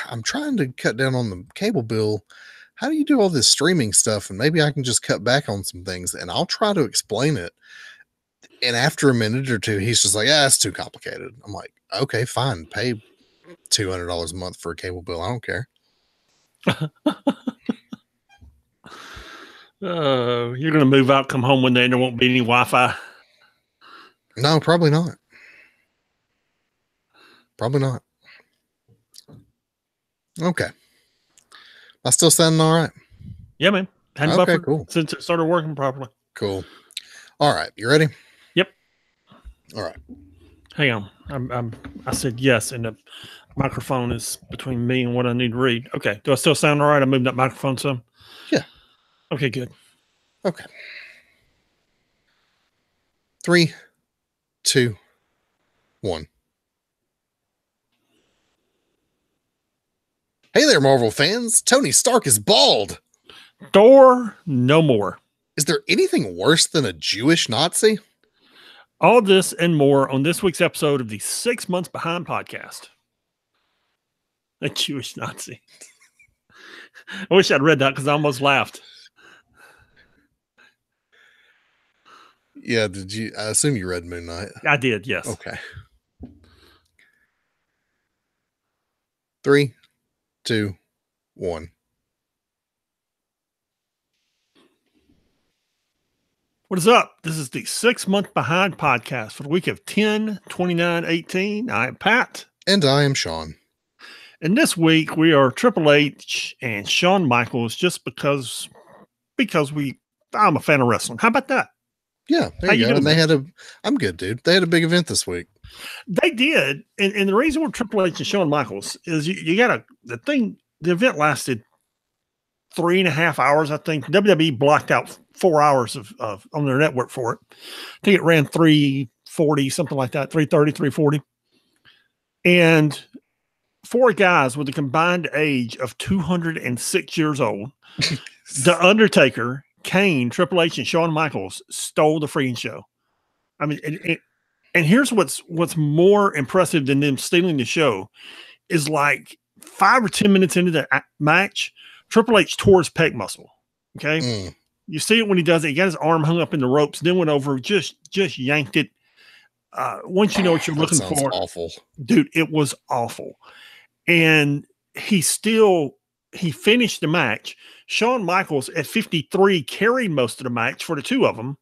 I'm trying to cut down on the cable bill. How do you do all this streaming stuff? And maybe I can just cut back on some things, and I'll try to explain it. And after a minute or two, he's just like, it's too complicated. I'm like, okay, fine. Pay $200 a month for a cable bill. I don't care. You're going to move out, come home one day, and there won't be any Wi-Fi. No, probably not. Probably not. Okay. I still sounding all right? Yeah, man. Okay, cool. Since it started working properly. Cool. All right. You ready? Yep. All right. Hang on. I said yes, and the microphone is between me and what I need to read. Okay. Do I still sound all right? I moved that microphone some? Yeah. Okay, good. Okay. 3, 2, 1. Hey there, Marvel fans. Tony Stark is bald. Thor, no more. Is there anything worse than a Jewish Nazi? All this and more on this week's episode of the 6 Months Behind podcast. A Jewish Nazi. I wish I'd read that because I almost laughed. Yeah, I assume you read Moon Knight. I did, yes. Okay. 3, 2, 1. What is up? This is the 6 Month Behind podcast for the week of 10/29/18. I am Pat. And I am Sean. And this week we are Triple H and Shawn Michaels just because I'm a fan of wrestling. How about that? Yeah, there you go. And I'm good, dude. They had a big event this week. They did. And the reason we're Triple H and Shawn Michaels is the event lasted 3.5 hours, I think. WWE blocked out 4 hours of on their network for it. I think it ran 340, something like that, 330, 340. And 4 guys with a combined age of 206 years old, The Undertaker, Kane, Triple H, and Shawn Michaels stole the freaking show. I mean, and here's what's more impressive than them stealing the show is like 5 or 10 minutes into the match, Triple H tore his pec muscle. Okay. You see it when he does it. He got his arm hung up in the ropes, then went over, just yanked it. Once you know what you're looking for. Awful. Dude, it was awful. And he finished the match. Shawn Michaels at 53 carried most of the match for the two of them.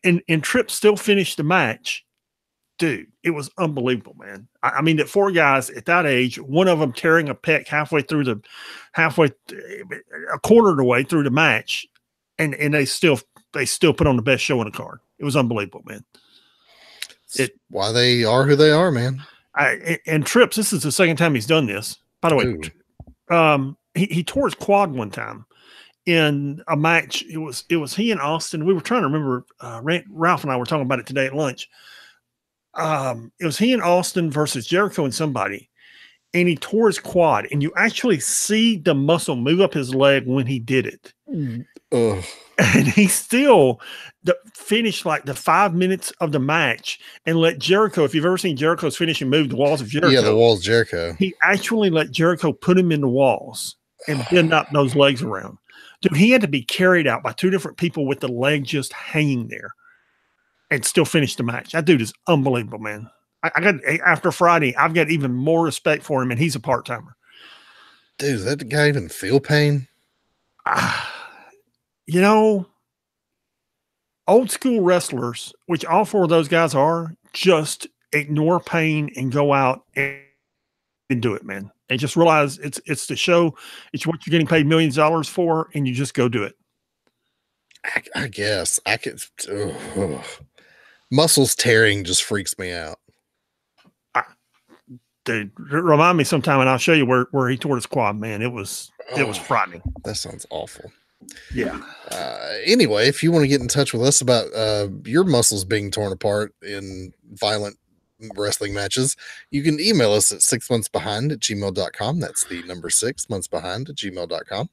and Tripp still finished the match. Dude, it was unbelievable, man. I mean, that 4 guys at that age, one of them tearing a pec a quarter of the way through the match, and they still put on the best show on the card. It was unbelievable, man. Why they are who they are, man. And Trips, this is the second time he's done this. By the way, he tore his quad one time in a match. It was he and Austin. We were trying to remember. Ralph and I were talking about it today at lunch. It was he and Austin versus Jericho and somebody, and he tore his quad, and you actually see the muscle move up his leg when he did it. And he still finished like the 5 minutes of the match and let Jericho, if you've ever seen Jericho's finishing move, the walls of Jericho. Yeah, the walls of Jericho. He actually let Jericho put him in the walls and bend up those legs around. Dude, he had to be carried out by 2 different people with the leg just hanging there and still finish the match. That dude is unbelievable, man. After Friday, I've got even more respect for him, and he's a part-timer. Dude, does that guy even feel pain? Old school wrestlers, which all 4 of those guys are, just ignore pain and go out and do it, man. And just realize it's the show. It's what you're getting paid millions of dollars for, and you just go do it. I guess I could. Muscles tearing just freaks me out. Dude, remind me sometime, and I'll show you where he tore his quad. Man, it was frightening. That sounds awful. Yeah. Anyway, if you want to get in touch with us about your muscles being torn apart in violent wrestling matches, you can email us at 6monthsbehind@gmail.com. That's the number 6monthsbehind@gmail.com.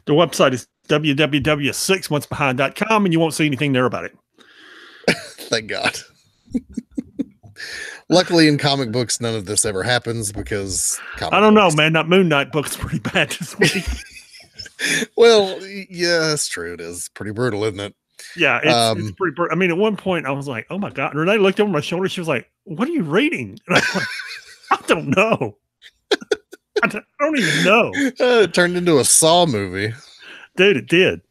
The website is www.6monthsbehind.com, and you won't see anything there about it. Thank God. Luckily, in comic books, none of this ever happens because I don't know, man. That Moon Knight book's pretty bad this week. Well, yeah, that's true. It is pretty brutal, isn't it? Yeah, it's pretty brutal. I mean, at one point, I was like, "Oh my god!" And Renee looked over my shoulder. She was like, "What are you reading?" And I was like, "I don't know. I don't even know." It turned into a Saw movie, dude. It did.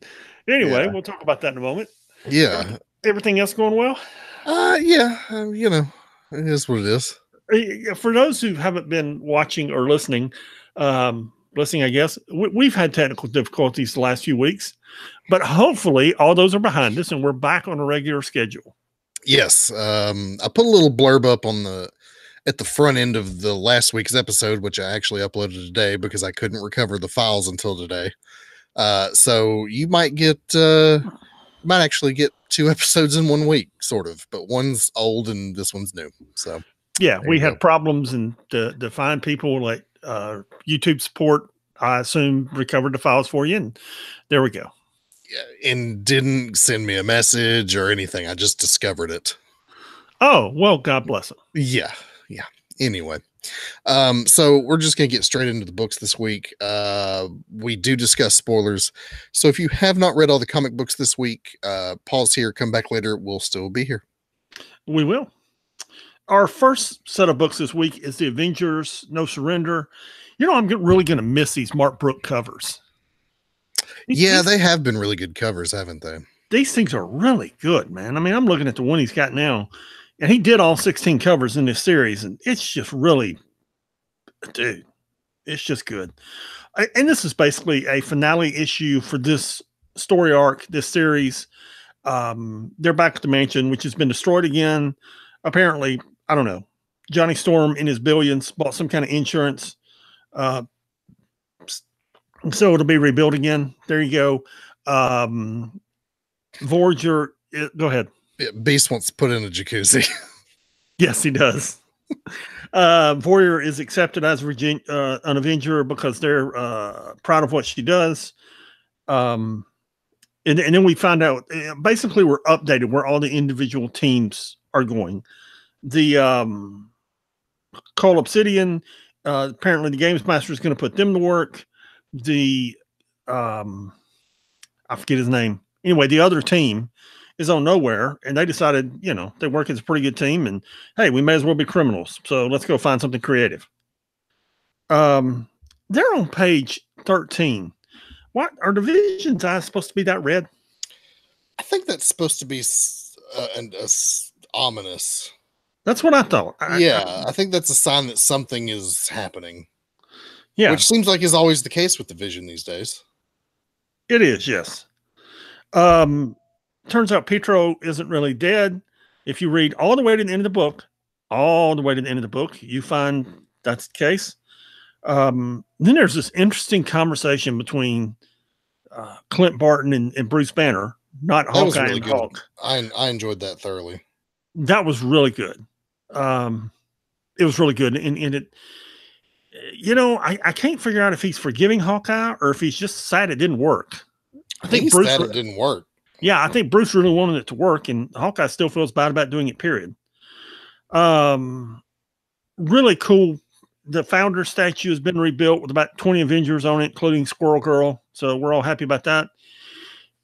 Anyway, Yeah. we'll talk about that in a moment. Yeah. Everything else going well? Yeah. You know, it is what it is. For those who haven't been watching or listening, I guess we've had technical difficulties the last few weeks, but hopefully all those are behind us and we're back on a regular schedule. Yes. I put a little blurb up at the front end of the last week's episode, which I actually uploaded today because I couldn't recover the files until today. So you might actually get 2 episodes in 1 week, sort of, but one's old and this one's new. So yeah, we had problems, and to find people like YouTube support, I assume, recovered the files for you, and there we go. Yeah, and didn't send me a message or anything. I just discovered it. Oh, well, God bless them. Yeah. Anyway, so we're just gonna get straight into the books this week. We do discuss spoilers, so if you have not read all the comic books this week, pause here, come back later. We'll still be here. We will. Our first set of books this week is the Avengers No Surrender. You know, I'm really going to miss these Mark Brooke covers. They have been really good covers, haven't they? These things are really good, man. I mean, I'm looking at the one he's got now, and he did all 16 covers in this series, and it's just really, dude, it's just good. And this is basically a finale issue for this story arc, this series. They're back at the mansion, which has been destroyed again. Apparently, I don't know, Johnny Storm in his billions bought some kind of insurance. So it'll be rebuilt again. There you go. Voyager, go ahead. Beast wants to put in a jacuzzi. Yes, he does. Voyager is accepted as an Avenger because they're proud of what she does. And then we find out, basically we're updated where all the individual teams are going. The Call Obsidian, apparently the Games Master is going to put them to work. The I forget his name. Anyway, the other team is on nowhere, and they decided, they work as a pretty good team, and hey, we may as well be criminals, so let's go find something creative. They're on page 13. What are the Vision's eyes supposed to be that red? I think that's supposed to be ominous. That's what I thought. I think that's a sign that something is happening. Yeah. Which seems like is always the case with the Vision these days. It is, yes. Turns out Pietro isn't really dead. If you read all the way to the end of the book, you find that's the case. Then there's this interesting conversation between Clint Barton and Bruce Banner, not Hawkeye really and Hulk. I enjoyed that thoroughly. That was really good. It was really good. And it, I can't figure out if he's forgiving Hawkeye or if he's just sad it didn't work. I think Bruce sad it didn't work. Yeah, I think Bruce really wanted it to work, and Hawkeye still feels bad about doing it, period. Really cool. The founder statue has been rebuilt with about 20 Avengers on it, including Squirrel Girl. So we're all happy about that.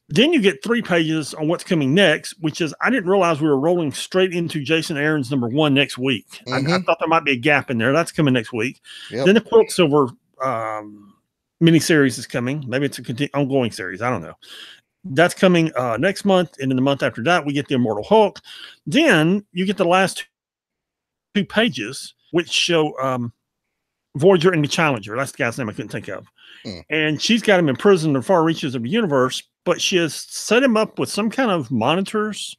Then you get 3 pages on what's coming next, which is, I didn't realize we were rolling straight into Jason Aaron's #1 next week. Mm-hmm. I thought there might be a gap in there. That's coming next week. Yep. Then the Quicksilver miniseries is coming. Maybe it's an ongoing series. I don't know. That's coming next month. And in the month after that, we get the Immortal Hulk. Then you get the last 2 pages, which show Voyager and the Challenger. That's the guy's name I couldn't think of. And she's got him imprisoned in the far reaches of the universe, but she has set him up with some kind of monitors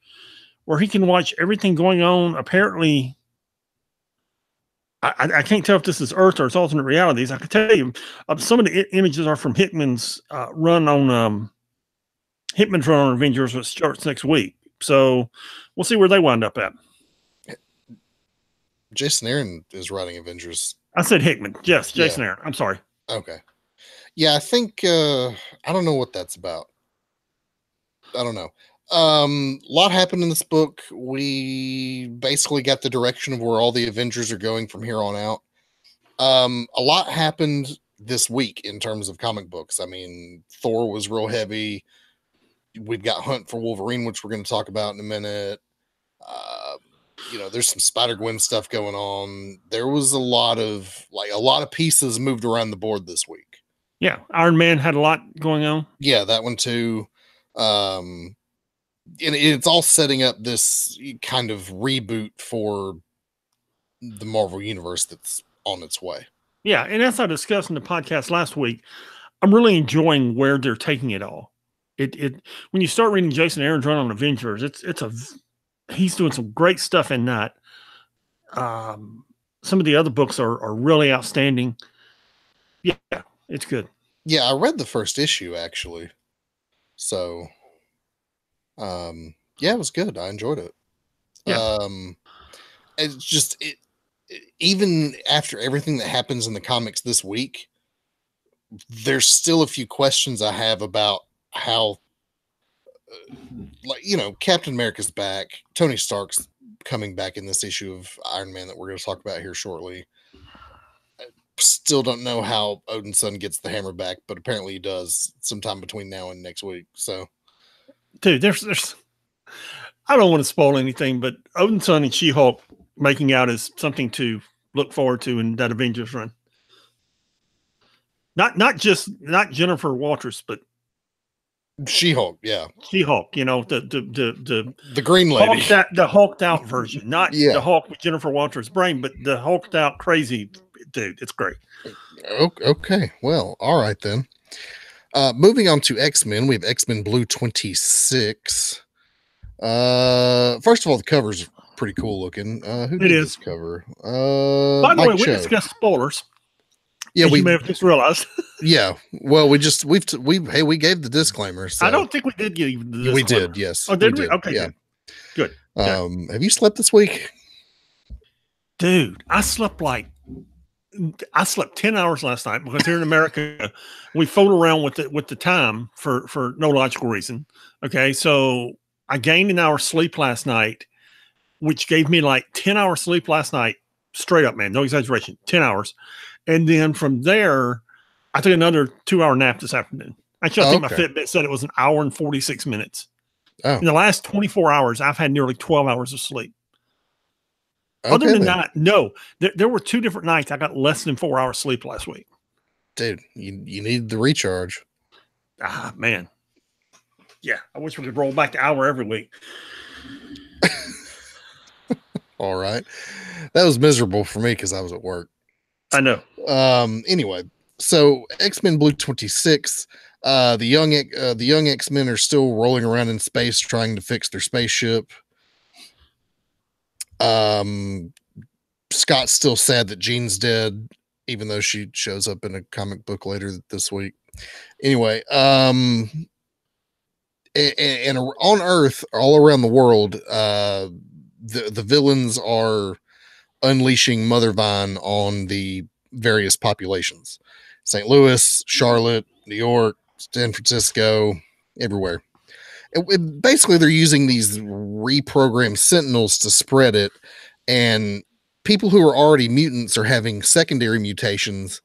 where he can watch everything going on. Apparently, I can't tell if this is Earth or it's alternate realities. I can tell you some of the images are from Hickman's run on Avengers, which starts next week. So we'll see where they wind up at. Jason Aaron is writing Avengers. I said Hickman. Yes, Jason Aaron. I'm sorry. Okay. Yeah, I think I don't know what that's about. I don't know. A lot happened in this book. We basically got the direction of where all the Avengers are going from here on out. A lot happened this week in terms of comic books. I mean, Thor was real heavy. We've got Hunt for Wolverine, which we're going to talk about in a minute. There's some Spider-Gwen stuff going on. There was a lot of pieces moved around the board this week. Yeah, Iron Man had a lot going on. Yeah, that one too. And it's all setting up this kind of reboot for the Marvel Universe that's on its way. Yeah, and as I discussed in the podcast last week, I'm really enjoying where they're taking it all. It when you start reading Jason Aaron's run on Avengers, he's doing some great stuff in that. Some of the other books are really outstanding. Yeah, it's good. Yeah, I read the first issue actually. So yeah, it was good. I enjoyed it. Yeah. It's just even after everything that happens in the comics this week, there's still a few questions I have about how Captain America's back, Tony Stark's coming back in this issue of Iron Man that we're going to talk about here shortly. I still don't know how Odinson gets the hammer back, but apparently he does sometime between now and next week. So, dude, there's I don't want to spoil anything, but Odinson and She-Hulk making out is something to look forward to in that Avengers run. Not Jennifer Walters, but She-Hulk, yeah. She-Hulk, the green lady. The hulked out version, not the Hulk with Jennifer Walters' brain, but the hulked out crazy dude. It's great. Okay. Well, all right then. Moving on to X-Men, we have X-Men Blue 26. First of all, the cover's pretty cool looking. Who did this cover? By the way, we discussed spoilers. Yeah, we may have just realized. Yeah, well, we gave the disclaimer. So. I don't think we did give the disclaimer. We did, yes. Oh, did we? Okay, yeah. Good. Have you slept this week? Dude, I slept 10 hours last night because here in America, we fool around with the time for no logical reason. Okay, so I gained an hour sleep last night, which gave me 10 hours sleep last night, straight up, man, no exaggeration, 10 hours. And then from there, I took another 2-hour nap this afternoon. Actually, I think my Fitbit said it was an hour and 46 minutes. Oh. In the last 24 hours, I've had nearly 12 hours of sleep. Other than that, no. There were 2 different nights I got less than 4 hours sleep last week. Dude, you need the recharge. Ah, man. Yeah, I wish we could roll back the hour every week. All right. That was miserable for me because I was at work. I know. Anyway, so X-Men Blue 26, the young X-Men are still rolling around in space trying to fix their spaceship. Scott's still sad that Jean's dead, even though she shows up in a comic book later this week. Anyway, and on Earth, all around the world, the villains are unleashing Mother Vine on the various populations. St. Louis, Charlotte, New York, San Francisco, everywhere. Basically, they're using these reprogrammed sentinels to spread it, and people who are already mutants are having secondary mutations.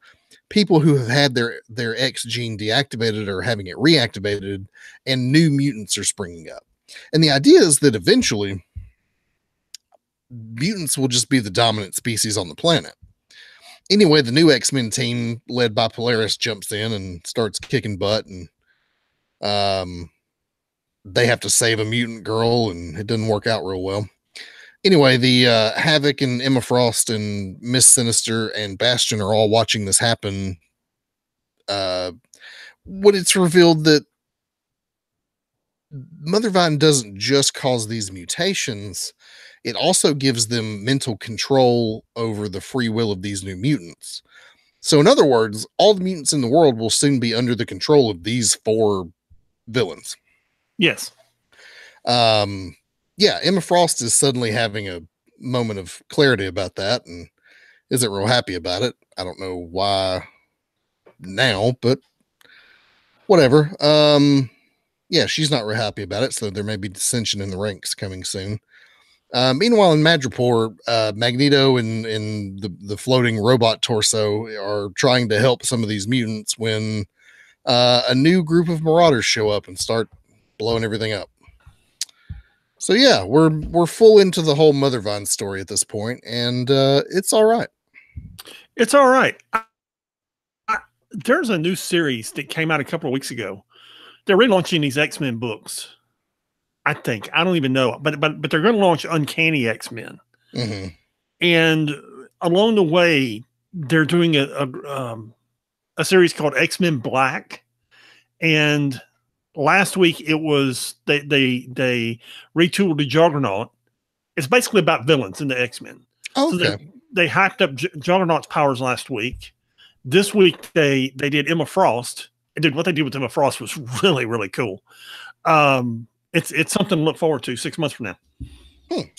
People who have had their X gene deactivated are having it reactivated, and new mutants are springing up. And the idea is that eventually mutants will just be the dominant species on the planet. Anyway, the new X-Men team led by Polaris jumps in and starts kicking butt, and they have to save a mutant girl, and it doesn't work out real well. Anyway, the Havoc and Emma Frost and Miss Sinister and Bastion are all watching this happen. When it's revealed that Mother Vine doesn't just cause these mutations, it also gives them mental control over the free will of these new mutants. So in other words, all the mutants in the world will soon be under the control of these 4 villains. Yes. Yeah, Emma Frost is suddenly having a moment of clarity about that and isn't real happy about it. I don't know why now, but whatever. Yeah, she's not real happy about it, so there may be dissension in the ranks coming soon. Meanwhile, in Madripoor, Magneto and the floating robot torso are trying to help some of these mutants when a new group of marauders show up and start blowing everything up. So yeah, we're full into the whole Mother Vine story at this point, and it's all right. It's all right. There's a new series that came out a couple of weeks ago. They're relaunching these X-Men books. I think I don't even know, but they're going to launch Uncanny X-Men, Mm-hmm. and along the way, they're doing a series called X-Men Black. And last week it was they retooled the Juggernaut. It's basically about villains in the X-Men. Okay. So they hyped up Juggernaut's powers last week. This week they did Emma Frost. And what they did with Emma Frost was really, really cool. It's something to look forward to 6 months from now.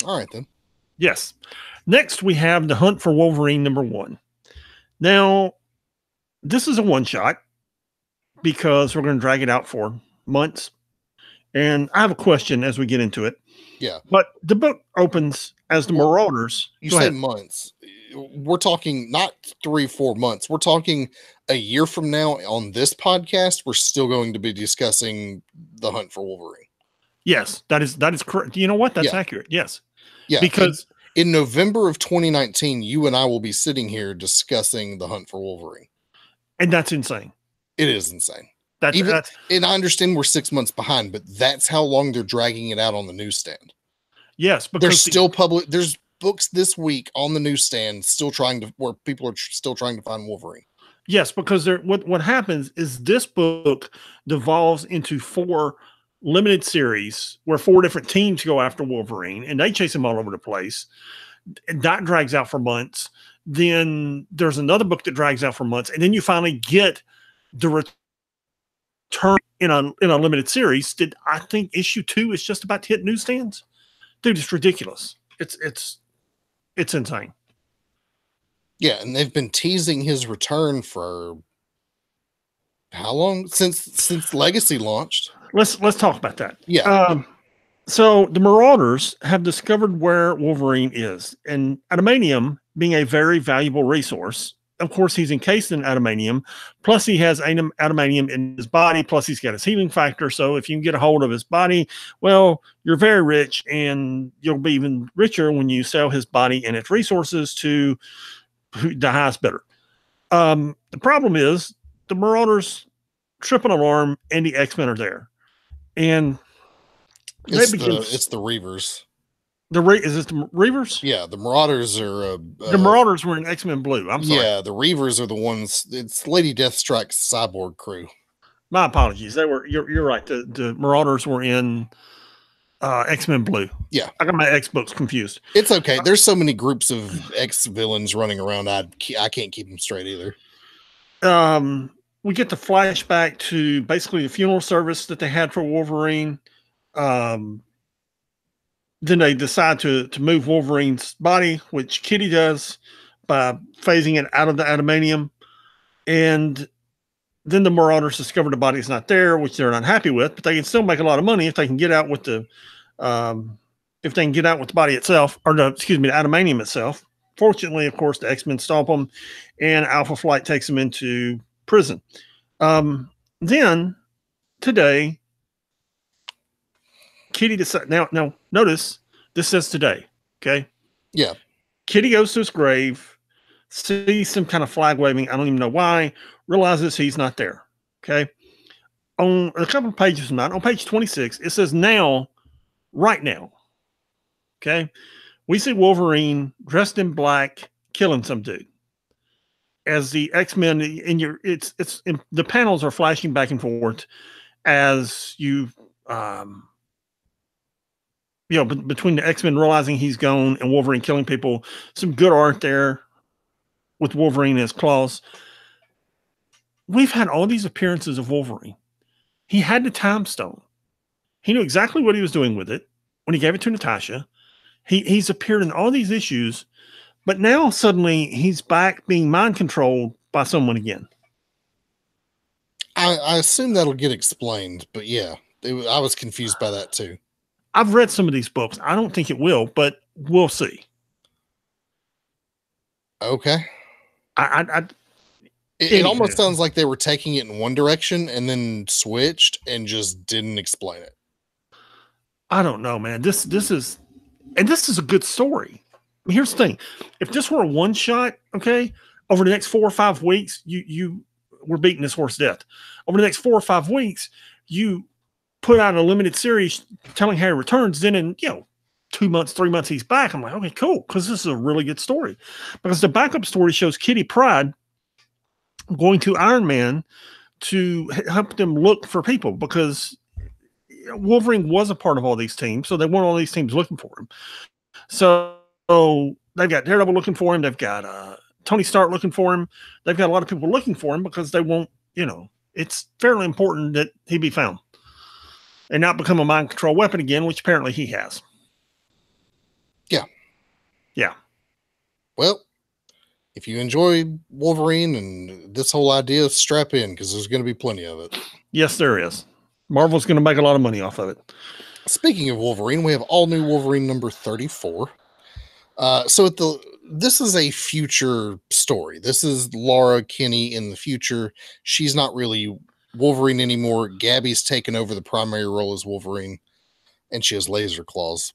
All right then. Yes. Next we have The Hunt for Wolverine #1. Now, this is a one-shot because we're going to drag it out for months. And I have a question as we get into it. Yeah. But the book opens as the Marauders. You said months. We're talking not 3-4 months. We're talking a year from now on this podcast. We're still going to be discussing The Hunt for Wolverine. Yes, that is correct. You know what? That's accurate. Yes. Yeah. Because in November of 2019, you and I will be sitting here discussing The Hunt for Wolverine. And that's insane. It is insane. And I understand we're 6 months behind, but that's how long they're dragging it out on the newsstand. Yes, because there's still there's books this week on the newsstand where people are still trying to find Wolverine. Yes, because what happens is this book devolves into 4 limited series where 4 different teams go after Wolverine and they chase him all over the place. And that drags out for months. Then there's another book that drags out for months, and then you finally get the return in a limited series. That I think issue 2 is just about to hit newsstands. Dude, it's ridiculous. It's insane. Yeah, and they've been teasing his return for how long? Since Legacy launched. Let's talk about that. Yeah. So the Marauders have discovered where Wolverine is, and adamantium being a very valuable resource. Of course, he's encased in adamantium, plus he has adamantium in his body, plus he's got his healing factor. So if you can get a hold of his body, well, you're very rich, and you'll be even richer when you sell his body and its resources to the highest bidder. The problem is the Marauders trip an alarm, and the X-Men are there. And it's the Reavers. Is it the Reavers? Yeah, the Marauders are the Marauders were in X-Men Blue. I'm sorry. Yeah, the Reavers are the ones. It's Lady Deathstrike's cyborg crew. My apologies. You're right. The Marauders were in X-Men Blue. Yeah, I got my X books confused. It's okay. There's so many groups of X villains running around. I can't keep them straight either. We get the flashback to basically the funeral service that they had for Wolverine. Then they decide to move Wolverine's body, which Kitty does by phasing it out of the adamantium. And then the Marauders discover the body's not there, which they're not happy with, but they can still make a lot of money if they can get out with the body itself, or the adamantium itself. Fortunately, of course, the X-Men stop them, and Alpha Flight takes them into prison. Then today, Kitty decides. Now, notice this says today. Okay. Yeah. Kitty goes to his grave, sees some kind of flag waving. I don't even know why. Realizes he's not there. Okay. On a couple of pages from that, on page 26, it says now, right now. Okay. We see Wolverine dressed in black, killing some dude. As the X-Men the panels are flashing back and forth as you between the X-Men realizing he's gone and Wolverine killing people. Some good art there with Wolverine and his claws. We've had all these appearances of Wolverine. He had the time stone. He knew exactly what he was doing with it when he gave it to Natasha. He's appeared in all these issues, but now suddenly he's back being mind controlled by someone again. I assume that'll get explained, but yeah, I was confused by that too. I've read some of these books. I don't think it will, but we'll see. Okay. It almost sounds like they were taking it in one direction and then switched and just didn't explain it. I don't know, man. This is a good story. Here's the thing: if this were a one shot, okay, over the next 4 or 5 weeks, we're beating this horse to death. Over the next 4 or 5 weeks, you put out a limited series telling Harry returns. Then in 2 months, 3 months, he's back. I'm like, okay, cool, because this is a really good story. Because the backup story shows Kitty Pryde going to Iron Man to help them look for people, because Wolverine was a part of all these teams, so they want all these teams looking for him. So they've got Daredevil looking for him. They've got Tony Stark looking for him. They've got a lot of people looking for him because they want, it's fairly important that he be found and not become a mind control weapon again, which apparently he has. Yeah. Yeah. Well, if you enjoy Wolverine and this whole idea, strap in, because there's going to be plenty of it. Yes, there is. Marvel's going to make a lot of money off of it. Speaking of Wolverine, we have all new Wolverine number 34. This is a future story. This is Laura Kinney in the future. She's not really Wolverine anymore. Gabby's taken over the primary role as Wolverine, and she has laser claws.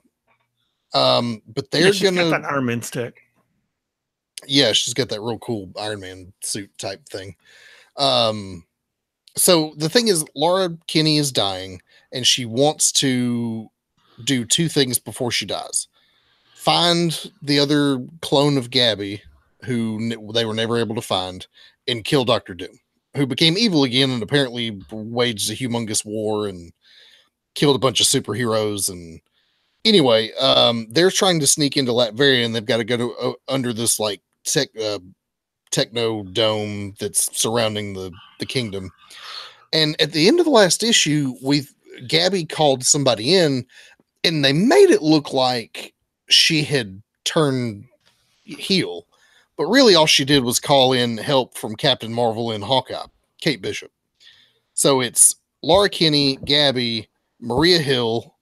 But they're gonna got that Iron Man stick. Yeah, she's got that real cool Iron Man suit type thing. So the thing is, Laura Kinney is dying, and she wants to do 2 things before she dies. Find the other clone of Gabby, who they were never able to find, and kill Dr. Doom, who became evil again and apparently waged a humongous war and killed a bunch of superheroes. And anyway, they're trying to sneak into Latveria, and they've got to go to under this like techno dome that's surrounding the kingdom. And at the end of the last issue, Gabby called somebody in, and they made it look like she had turned heel, but really all she did was call in help from Captain Marvel and Hawkeye, Kate Bishop. So it's Laura Kinney, Gabby, Maria Hill,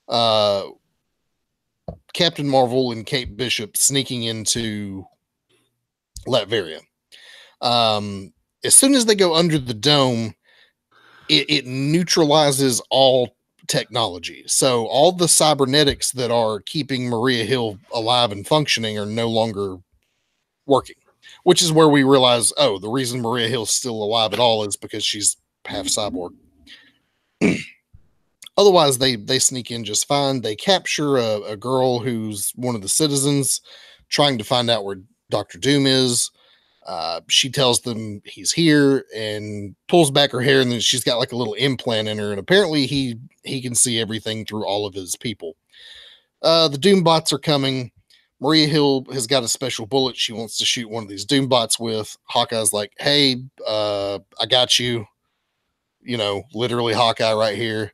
Captain Marvel, and Kate Bishop sneaking into Latveria. As soon as they go under the dome, it neutralizes all technology. So all the cybernetics that are keeping Maria Hill alive and functioning are no longer working, which is where we realize, the reason Maria Hill's still alive at all is because she's half cyborg. Otherwise, they sneak in just fine. They capture a girl who's one of the citizens trying to find out where Dr. Doom is. She tells them he's here and pulls back her hair, and then she's got like a little implant in her, and apparently he can see everything through all of his people. The Doom bots are coming. Maria Hill has got a special bullet she wants to shoot one of these Doom bots with. Hawkeye's like, hey, I got you. Literally Hawkeye right here.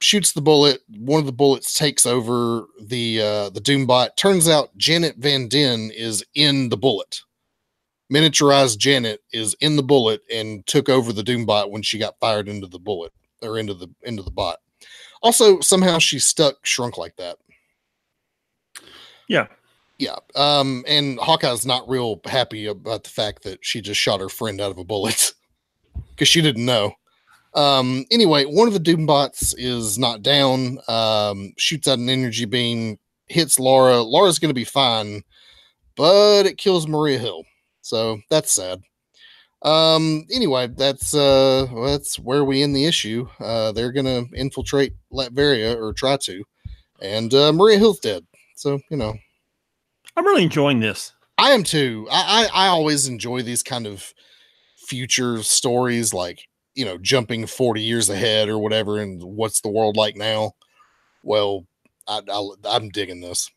Shoots the bullet. One of the bullets takes over the Doom bot. Turns out Janet Van Den is in the bullet. Miniaturized Janet is in the bullet and took over the Doom bot when she got fired into the bullet, or into the bot. Also, somehow she's shrunk like that. Yeah. Yeah. And Hawkeye's not real happy about the fact that she just shot her friend out of a bullet because she didn't know. Anyway, one of the Doom bots is not down, shoots out an energy beam, hits Laura. Laura's going to be fine, but it kills Maria Hill. So that's sad. Anyway, that's where we end the issue. They're going to infiltrate Latveria, or try to, and Maria Hill's dead. So, I'm really enjoying this. I am too. I always enjoy these kind of future stories, like, jumping 40 years ahead or whatever, and what's the world like now. Well, I'm digging this.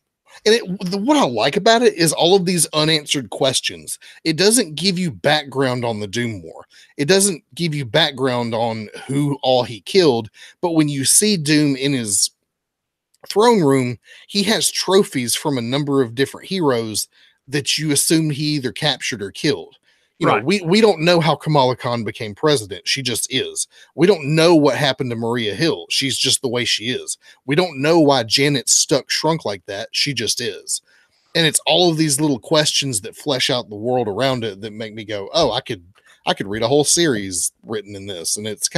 And what I like about it is all of these unanswered questions. It doesn't give you background on the Doom War. It doesn't give you background on who all he killed. But when you see Doom in his throne room, he has trophies from a number of different heroes that you assume he either captured or killed. Right. we don't know how Kamala Khan became president. She just is. We don't know what happened to Maria Hill. She's just the way she is. We don't know why Janet Stuck shrunk like that. She just is. And it's all of these little questions that flesh out the world around it that make me go, oh, I could read a whole series written in this. And it's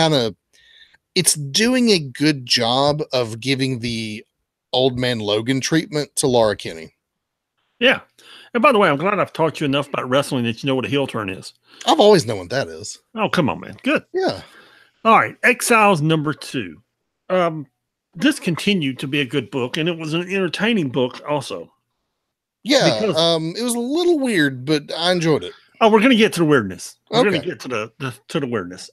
doing a good job of giving the old man Logan treatment to Laura Kinney. Yeah. And by the way, I'm glad I've taught you enough about wrestling that you know what a heel turn is. I've always known what that is. Oh, come on, man. Good. Yeah. All right. Exiles #2. This continued to be a good book, and it was an entertaining book also. Yeah. It was a little weird, but I enjoyed it. Oh, we're going to get to the weirdness. We're Okay. going to get to the weirdness.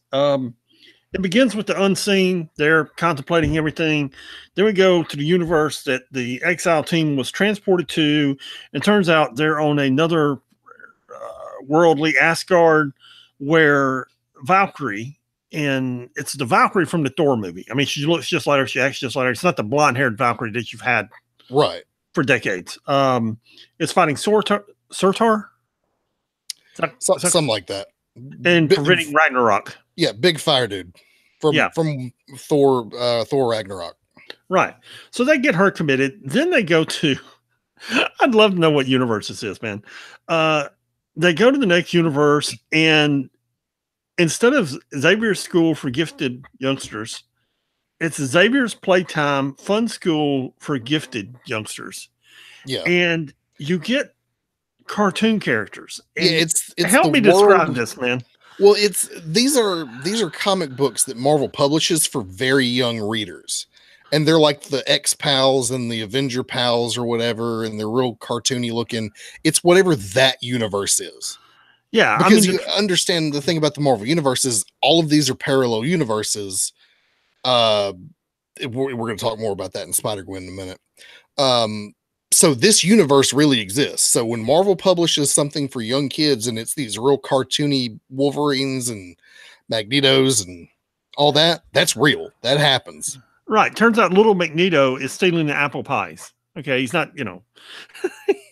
It begins with the unseen. They're contemplating everything. Then we go to the universe that the exile team was transported to. It turns out they're on another worldly Asgard where Valkyrie, and it's the Valkyrie from the Thor movie. I mean, she looks just like her. She acts just like her. It's not the blonde-haired Valkyrie that you've had right for decades. It's fighting Surtur? Something like that. And preventing Ragnarok. Yeah, big fire dude from Thor Ragnarok. Right. So they get her committed. Then they go to I'd love to know what universe this is, man. They go to the next universe, and instead of Xavier's School for Gifted Youngsters, it's Xavier's Playtime Fun School for Gifted Youngsters. Yeah. And you get cartoon characters. And yeah, it's help me describe this, man. Well, these are comic books that Marvel publishes for very young readers. And they're like the X-Pals and the Avenger Pals or whatever, and they're real cartoony looking. It's whatever that universe is. Yeah. Because you understand the thing about the Marvel universe is all of these are parallel universes. We're going to talk more about that in Spider-Gwen in a minute. So this universe really exists. So when Marvel publishes something for young kids and it's these real cartoony Wolverines and Magnetos and all that, that's real. That happens. Right. Turns out little Magneto is stealing the apple pies. Okay. He's not,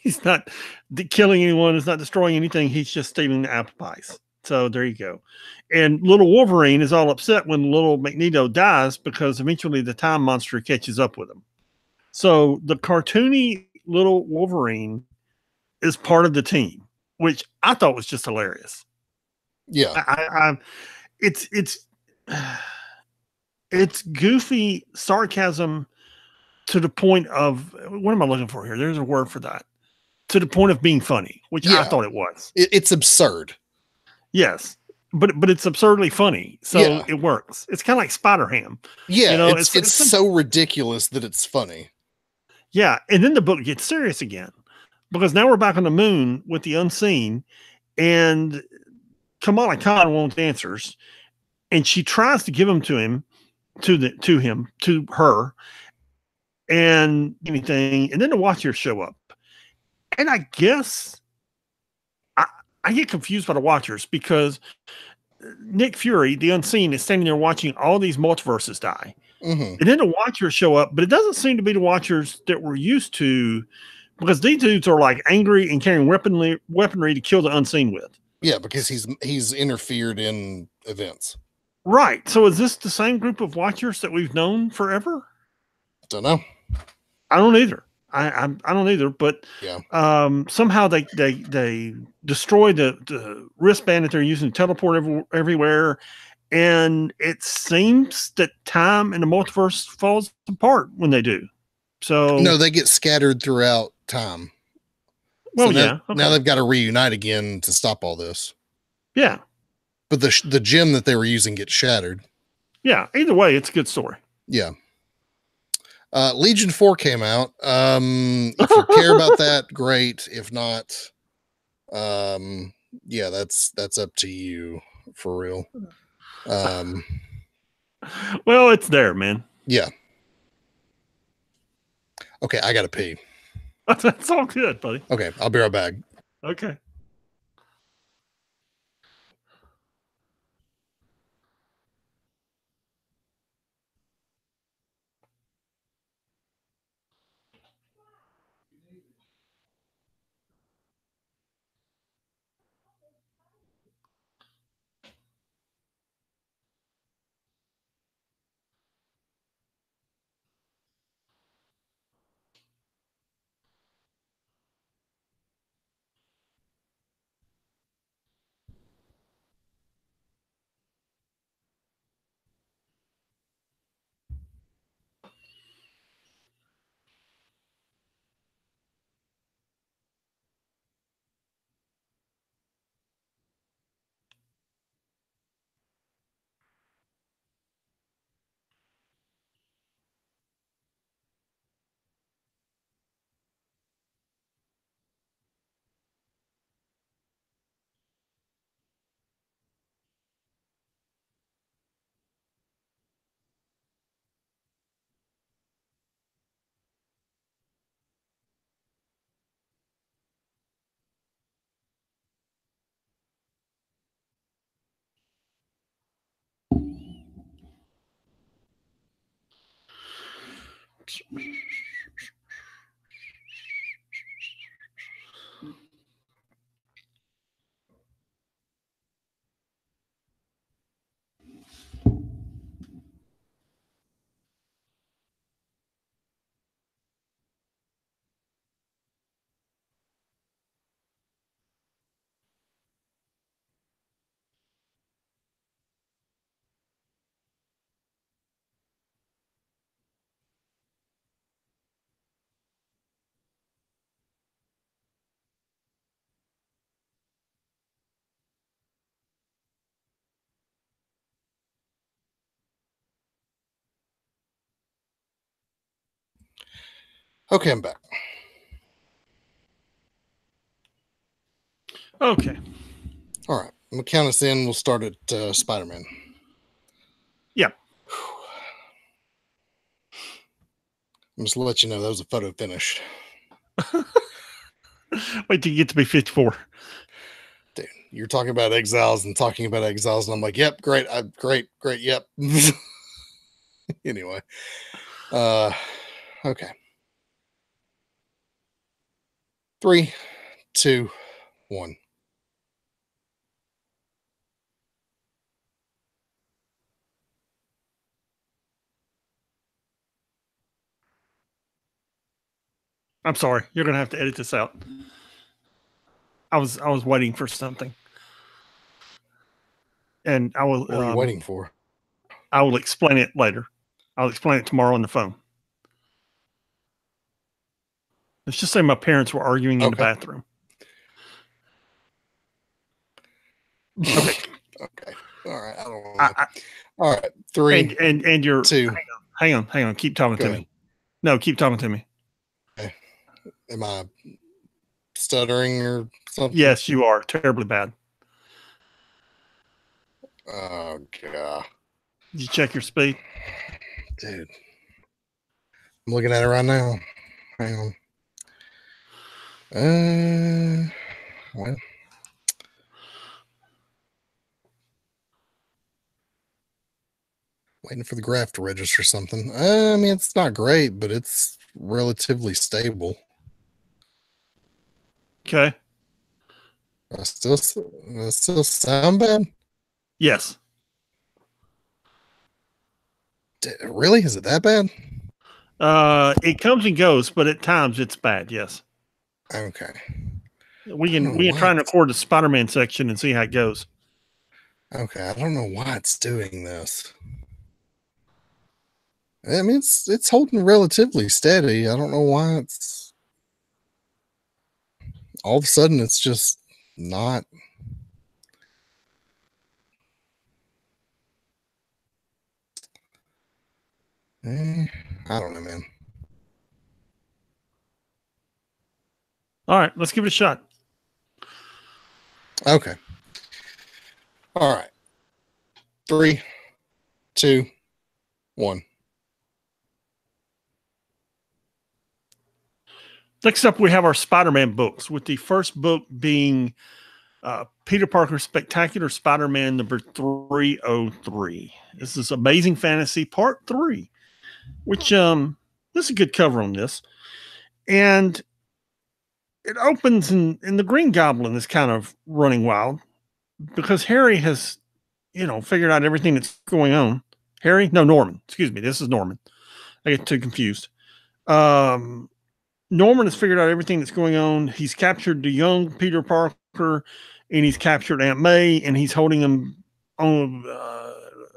he's not killing anyone. He's not destroying anything. He's just stealing the apple pies. So there you go. And little Wolverine is all upset when little Magneto dies because eventually the time monster catches up with him. So the cartoony little Wolverine is part of the team, which I thought was just hilarious. Yeah. It's goofy sarcasm to the point of, what am I looking for here? There's a word for that. To the point of being funny, which I thought it was. It's absurd. Yes. But it's absurdly funny. So it works. It's kind of like Spider-Ham. Yeah. It's so ridiculous that it's funny. Yeah. And then the book gets serious again because now we're back on the moon with the unseen, and Kamala Khan wants answers, and she tries to give them to her and anything. And then the Watchers show up. And I guess I get confused by the Watchers because Nick Fury, the unseen, is standing there watching all these multiverses die. Mm-hmm. And then the Watchers show up, but it doesn't seem to be the Watchers that we're used to, because these dudes are like angry and carrying weaponry to kill the unseen with. Yeah, because he's interfered in events. Right. So is this the same group of Watchers that we've known forever? Don't know. I don't either. I don't either. But somehow they destroy the wristband that they're using to teleport everywhere. And it seems that time in the multiverse falls apart when they do. So no, they get scattered throughout time. Well, so now they've got to reunite again to stop all this. Yeah. But the gem that they were using gets shattered. Yeah. Either way, it's a good story. Yeah. Legion 4 came out. If you care about that, great. If not, yeah, that's up to you for real. Well, it's there, man. Yeah. Okay, I gotta pee. That's all good, buddy. Okay, I'll be right back. Okay. Okay, I'm back. Okay. All right. I'm going to count us in. We'll start at Spider-Man. Yep. I'm just to let you know that was a photo finish. Wait till you get to be 54. Dude, you're talking about Exiles and talking about Exiles, and I'm like, yep, great, great, yep. Anyway, okay. 3, 2, 1. I'm sorry. You're going to have to edit this out. I was waiting for something. And I will. What were you waiting for? I will explain it later. I'll explain it tomorrow on the phone. Let's just say my parents were arguing in the bathroom. Okay. Okay. All right. I don't know. All right. 3 and you're 2. Hang on. Keep talking to me. No, keep talking to me. Okay. Am I stuttering or something? Yes, you are terribly bad. Oh god. Did you check your speed? Dude. I'm looking at it right now. Hang on. Well. Waiting for the graph to register something. I mean, it's not great, but it's relatively stable. Okay. Still sound bad? Yes. Really? Is it that bad? It comes and goes, but at times it's bad. Yes. Okay. We can try and record the Spider-Man section and see how it goes. Okay. I don't know why it's doing this. I mean, it's holding relatively steady. I don't know why it's all of a sudden it's just not. I don't know, man. All right, let's give it a shot. Okay. All right. 3, 2, 1. Next up, we have our Spider-Man books, with the first book being Peter Parker Spectacular Spider-Man number 303. This is Amazing Fantasy Part 3, which this is a good cover on this. And it opens and the Green Goblin is kind of running wild because Harry has, figured out everything that's going on. Harry? No, Norman. Excuse me. This is Norman. I get too confused. Norman has figured out everything that's going on. He's captured the young Peter Parker, and he's captured Aunt May, and he's holding him on,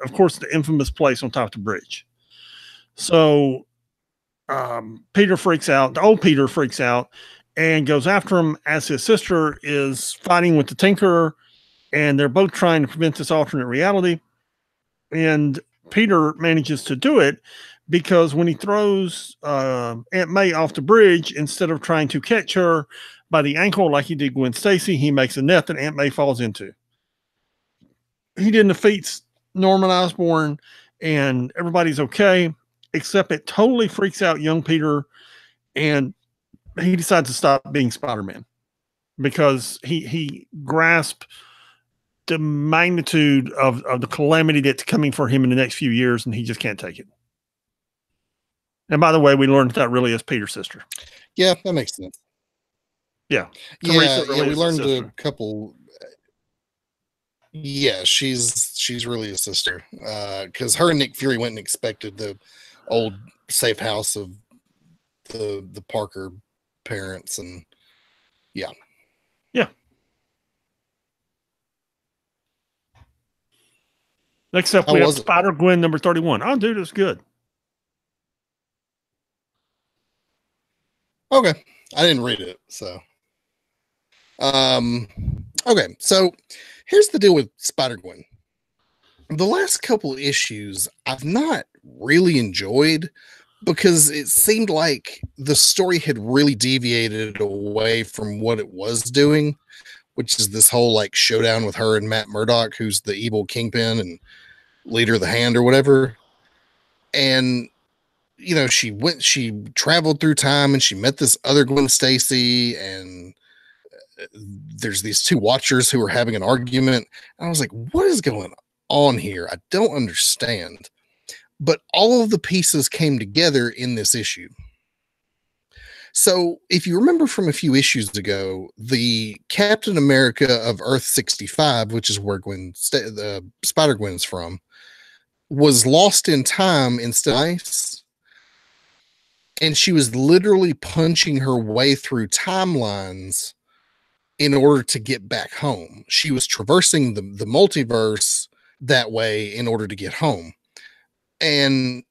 of course, the infamous place on top of the bridge. So Peter freaks out. The old Peter freaks out and goes after him as his sister is fighting with the Tinkerer, and they're both trying to prevent this alternate reality. And Peter manages to do it because when he throws Aunt May off the bridge, instead of trying to catch her by the ankle like he did Gwen Stacy, he makes a net that Aunt May falls into. He then defeats Norman Osborn, and everybody's okay, except it totally freaks out young Peter, and he decides to stop being Spider-Man because he grasped the magnitude of the calamity that's coming for him in the next few years, and he just can't take it. And by the way, we learned that really is Peter's sister. Yeah, that makes sense. Yeah. Yeah, we learned a couple. Yeah, she's really a sister. Because her and Nick Fury went and inspected the old safe house of the Parker parents, and yeah. Next up, we have Spider-Gwen number 31. Oh, dude, it's good. Okay. I didn't read it, so. Okay, so here's the deal with Spider-Gwen. The last couple of issues I've not really enjoyed because it seemed like the story had really deviated away from what it was doing, which is this whole like showdown with her and Matt Murdock, who's the evil Kingpin and leader of the Hand or whatever. And you know, she traveled through time and she met this other Gwen Stacy, and there's these two Watchers who are having an argument. And I was like, what is going on here? I don't understand. But all of the pieces came together in this issue. So if you remember from a few issues ago, the Captain America of Earth 65, which is where the Spider-Gwen's from, was lost in time instead of ice. And she was literally punching her way through timelines in order to get back home. She was traversing the multiverse that way in order to get home. And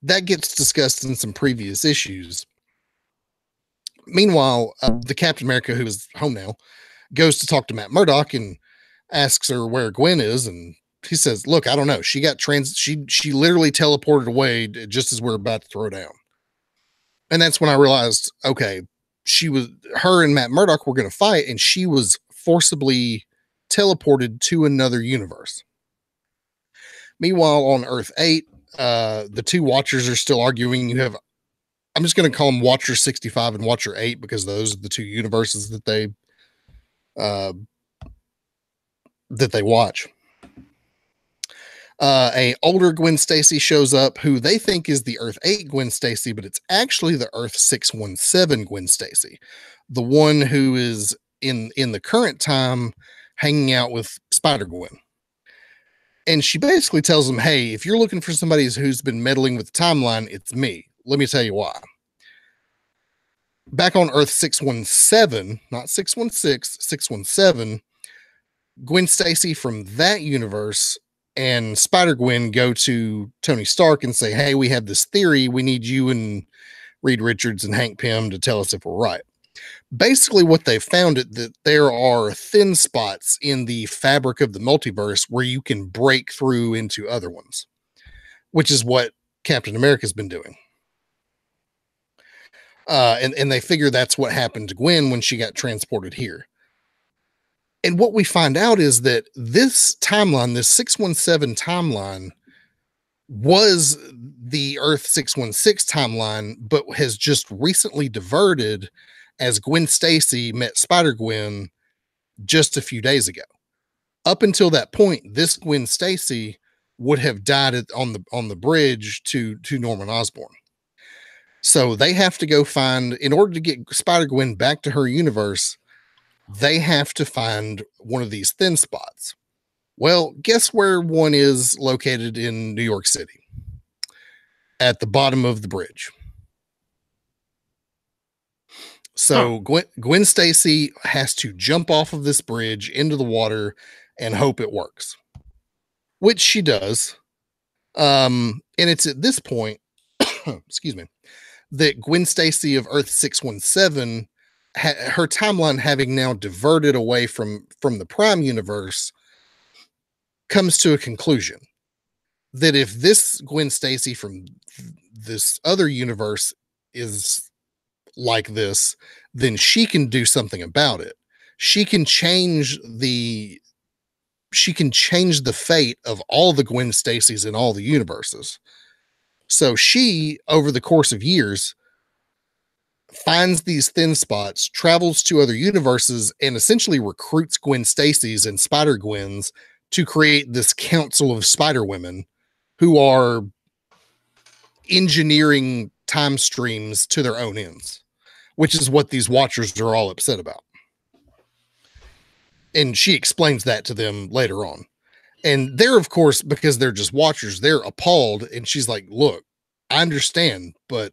that gets discussed in some previous issues. Meanwhile, the Captain America, who is home now, goes to talk to Matt Murdock and asks her where Gwen is, and he says, look, I don't know. She got she literally teleported away just as we're about to throw down. And that's when I realized, okay, her and Matt Murdock were going to fight, and she was forcibly teleported to another universe. Meanwhile, on Earth 8, the two Watchers are still arguing. I'm just going to call them Watcher 65 and Watcher 8 because those are the two universes that they watch. A older Gwen Stacy shows up who they think is the Earth 8 Gwen Stacy, but it's actually the Earth 617 Gwen Stacy, the one who is in the current time hanging out with Spider-Gwen. And she basically tells them, hey, if you're looking for somebody who's been meddling with the timeline, it's me. Let me tell you why. Back on Earth 617, not 616, 617, Gwen Stacy from that universe and Spider-Gwen go to Tony Stark and say, hey, we have this theory. We need you and Reed Richards and Hank Pym to tell us if we're right. Basically, what they found is that there are thin spots in the fabric of the multiverse where you can break through into other ones, which is what Captain America's been doing. And they figure that's what happened to Gwen when she got transported here. And what we find out is that this timeline, this 617 timeline, was the Earth 616 timeline, but has just recently diverted as Gwen Stacy met Spider-Gwen just a few days ago. Up until that point, this Gwen Stacy would have died on the bridge to Norman Osborn. So they have to go find, in order to get Spider-Gwen back to her universe, they have to find one of these thin spots. Well, guess where one is located in New York City? At the bottom of the bridge. So Gwen Stacy has to jump off of this bridge into the water and hope it works, which she does. And it's at this point, excuse me, that Gwen Stacy of Earth 617, her timeline having now diverted away from the Prime universe, comes to a conclusion that if this Gwen Stacy from this other universe is like this, then she can do something about it. She can change the fate of all the Gwen Stacys in all the universes. So she, over the course of years, finds these thin spots, travels to other universes, and essentially recruits Gwen Stacy's and Spider-Gwen's to create this council of Spider-Women who are engineering time streams to their own ends, which is what these Watchers are all upset about. And she explains that to them later on. And they're, of course, because they're just Watchers, they're appalled. And she's like, look, I understand, but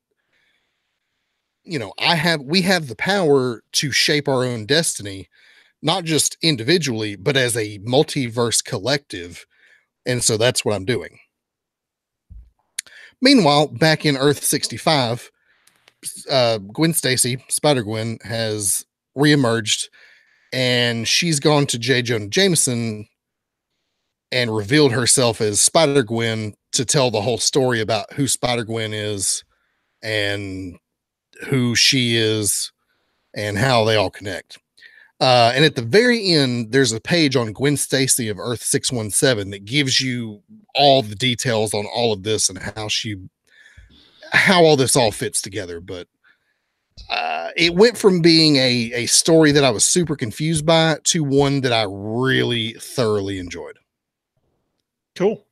we have the power to shape our own destiny, not just individually, but as a multiverse collective. And so that's what I'm doing. Meanwhile, back in Earth 65, Gwen Stacy, Spider-Gwen, has reemerged, and she's gone to J. Jonah Jameson and revealed herself as Spider-Gwen to tell the whole story about who Spider-Gwen is and who she is and how they all connect. And at the very end, there's a page on Gwen Stacy of Earth 617 that gives you all the details on all of this and how all this all fits together. But it went from being a story that I was super confused by to one that I really thoroughly enjoyed. Cool.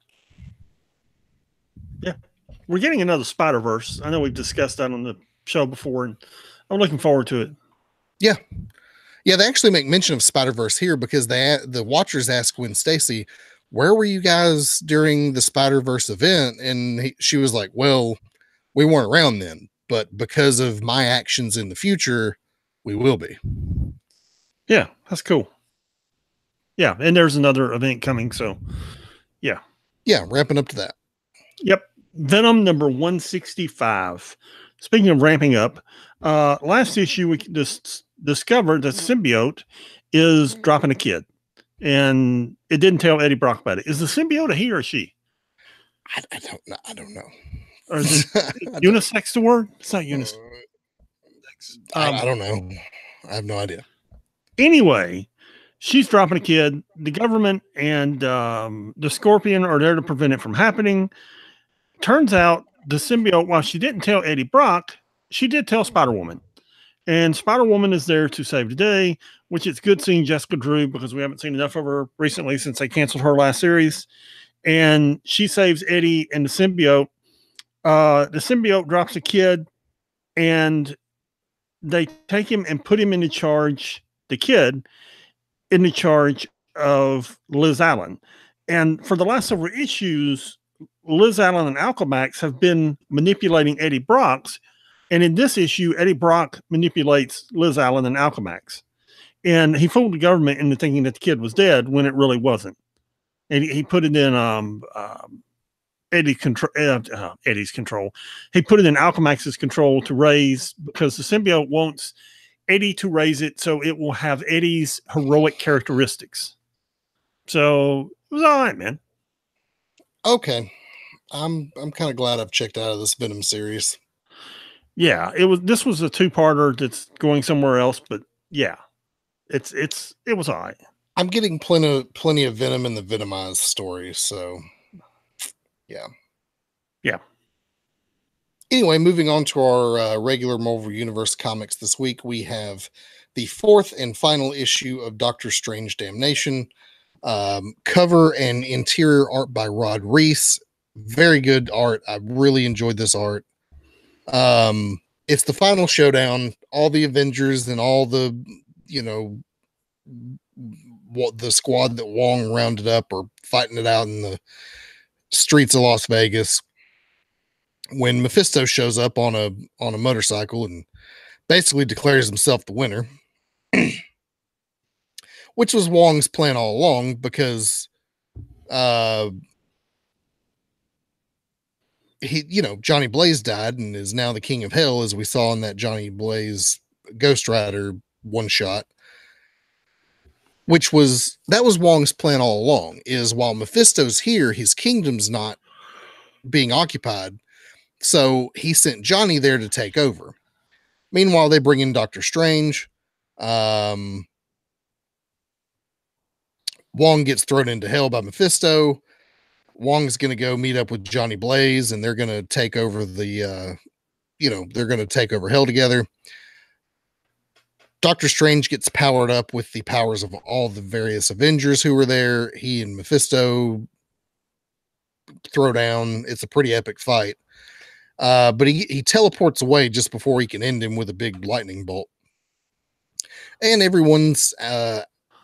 Yeah. We're getting another Spider-Verse. I know we've discussed that on the show before, and I'm looking forward to it. Yeah. Yeah, they actually make mention of Spider-Verse here because the Watchers asked Gwen Stacy, where were you guys during the Spider-Verse event? And she was like, well, we weren't around then, but because of my actions in the future, we will be. Yeah, that's cool. Yeah, and there's another event coming, so yeah. Yeah, ramping up to that. Yep. Venom number 165. Speaking of ramping up, last issue we discovered that symbiote is dropping a kid, and it didn't tell Eddie Brock about it. Is the symbiote a he or she? I don't know. Or is it unisex the word? It's not unisex. I don't know. I have no idea. Anyway, she's dropping a kid. The government and the Scorpion are there to prevent it from happening. Turns out the symbiote, while she didn't tell Eddie Brock, she did tell Spider-Woman. And Spider-Woman is there to save the day, which it's good seeing Jessica Drew because we haven't seen enough of her recently since they canceled her last series. And she saves Eddie and the symbiote. The symbiote drops a kid, and they take him and put him in charge, the kid, in the charge of Liz Allen. And for the last several issues, Liz Allen and Alchemax have been manipulating Eddie Brock's. And in this issue, Eddie Brock manipulates Liz Allen and Alchemax. And he fooled the government into thinking that the kid was dead when it really wasn't. And he put it in Eddie's control. He put it in Alchemax's control to raise, because the symbiote wants Eddie to raise it so it will have Eddie's heroic characteristics. So it was all right, man. Okay. I'm kind of glad I've checked out of this Venom series. Yeah, this was a two-parter that's going somewhere else, but yeah. It was all right. I'm getting plenty of Venom in the Venomized story, so yeah. Yeah. Anyway, moving on to our regular Marvel Universe comics this week, we have the fourth and final issue of Doctor Strange Damnation. Cover and interior art by Rod Reese. Very good art. I really enjoyed this art. It's the final showdown. All the Avengers and all the, what the squad that Wong rounded up are fighting it out in the streets of Las Vegas when Mephisto shows up on a motorcycle and basically declares himself the winner, which was Wong's plan all along, because Johnny Blaze died and is now the king of hell, as we saw in that Johnny Blaze Ghost Rider one shot. That was Wong's plan all along, is while Mephisto's here, his kingdom's not being occupied. So he sent Johnny there to take over. Meanwhile, they bring in Doctor Strange. Wong gets thrown into hell by Mephisto. Wong's going to go meet up with Johnny Blaze, and they're going to take over they're going to take over hell together. Doctor Strange gets powered up with the powers of all the various Avengers who were there. He and Mephisto throw down. It's a pretty epic fight. But he teleports away just before he can end him with a big lightning bolt. And everyone's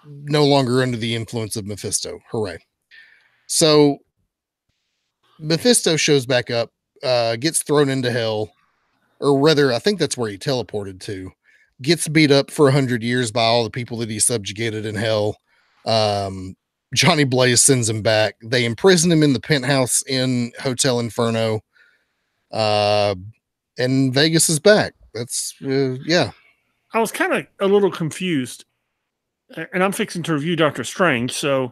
no longer under the influence of Mephisto. Hooray. So Mephisto shows back up, gets thrown into hell, or rather, I think that's where he teleported to, gets beat up for 100 years by all the people that he subjugated in hell. Johnny Blaze sends him back. They imprison him in the penthouse in Hotel Inferno. And Vegas is back. That's, yeah. I was kind of a little confused, and I'm fixing to review Doctor Strange. So,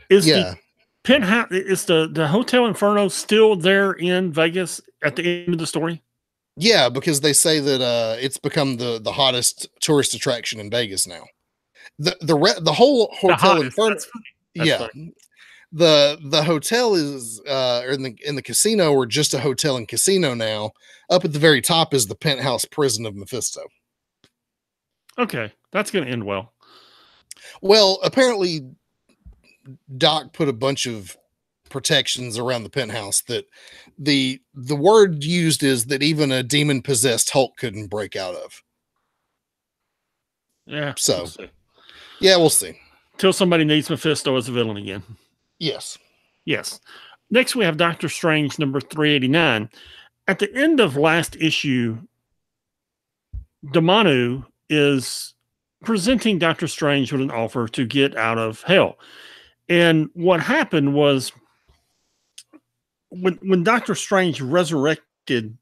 is the penthouse, is the Hotel Inferno still there in Vegas at the end of the story? Yeah, because they say that it's become the hottest tourist attraction in Vegas now. The whole Hotel Inferno. That's funny. The hotel is in the casino, or just a hotel and casino now. Up at the very top is the penthouse prison of Mephisto. Okay, that's going to end well. Well, apparently Doc put a bunch of protections around the penthouse that the word used is that even a demon possessed Hulk couldn't break out of. Yeah. So, we'll see. Till somebody needs Mephisto as a villain again. Yes. Yes. Next, we have Doctor Strange number 389. At the end of last issue, Dormammu is presenting Doctor Strange with an offer to get out of hell. And what happened was when Doctor Strange resurrected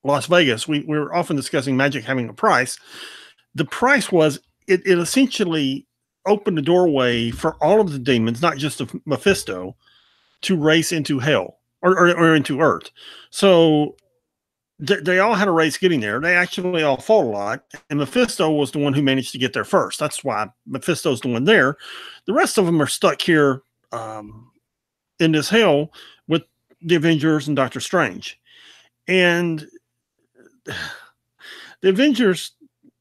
Las Vegas, we were often discussing magic having a price. The price was it essentially opened the doorway for all of the demons, not just of Mephisto, to race into hell or into Earth. So they all had a race getting there. They actually all fought a lot, and Mephisto was the one who managed to get there first. That's why Mephisto's the one there. The rest of them are stuck here in this hell with the Avengers and Doctor Strange. And the Avengers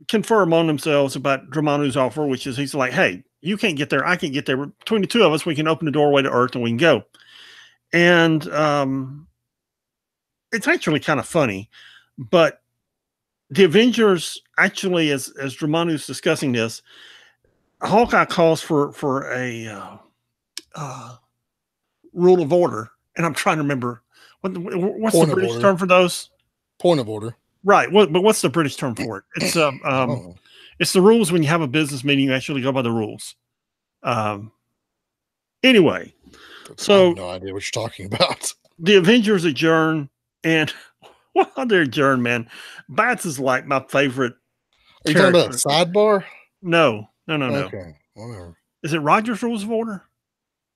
confer among themselves about Dormammu's offer, which is he's like, hey, you can't get there. I can't get there. Between the two of us, we can open the doorway to Earth and we can go. And it's actually kind of funny, but the Avengers actually, as Dormammu's discussing this, Hawkeye calls for a rule of order. And I'm trying to remember what's the British term for those? Point of order. Right. But what's the British term for it? It's it's the rules when you have a business meeting, you actually go by the rules. Anyway, so I have no idea what you're talking about. The Avengers adjourn, and while they're adjourned, man, Bats is like my favorite. Are you talking about Sidebar? No. Okay, whatever. Is it Roger's Rules of Order?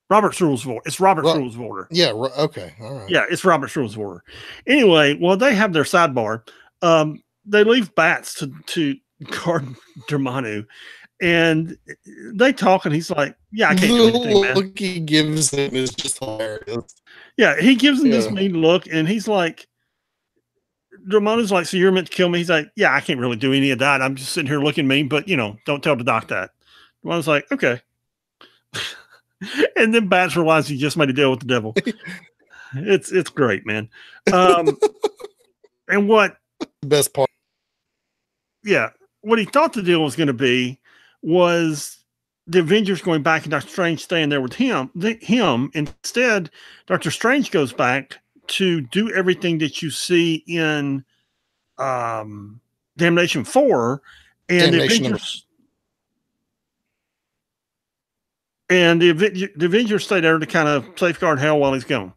Robert's Rules of Order. It's Robert's Rules of Order. Yeah. Okay. All right. Yeah, it's Robert's Rules of Order. Anyway, well, they have their sidebar. They leave Bats to guard Dormammu, and they talk, and he's like, "Yeah, I can't do anything, man." The look he gives him is just hilarious. Yeah, he gives him this mean look, and he's like, Dormammu's like, "So you're meant to kill me?" He's like, "Yeah, I can't really do any of that. I'm just sitting here looking mean, but don't tell the doc that." Dormammu's like, "Okay." And then Bats realizes he just made a deal with the devil. It's great, man. And what best part? Yeah, what he thought the deal was going to be was the Avengers going back and Doctor Strange staying there with him. Instead, Doctor Strange goes back to do everything that you see in Damnation 4, and the Avengers stay there to kind of safeguard hell while he's gone.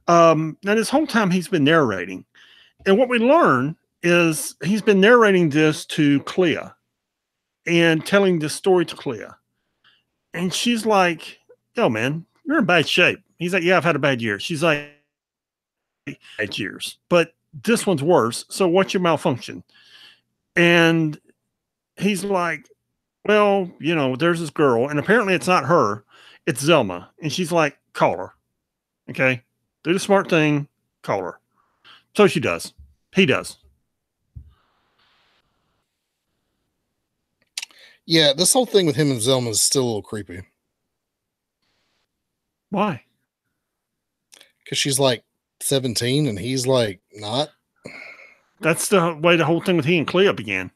Now, this whole time he's been narrating, and what we learn is he's been narrating this to Clea and telling this story to Clea. And she's like, "Yo, man, you're in bad shape." He's like, "Yeah, I've had a bad year." She's like, "Bad years, but this one's worse. So what's your malfunction?" And he's like, "Well, there's this girl, and apparently it's not her, it's Zelma." And she's like, "Call her. Okay? Do the smart thing, call her." So she does. He does. Yeah, this whole thing with him and Zelma is still a little creepy. Why? Because she's like, 17 and he's like not. That's the way the whole thing with he and Clea began.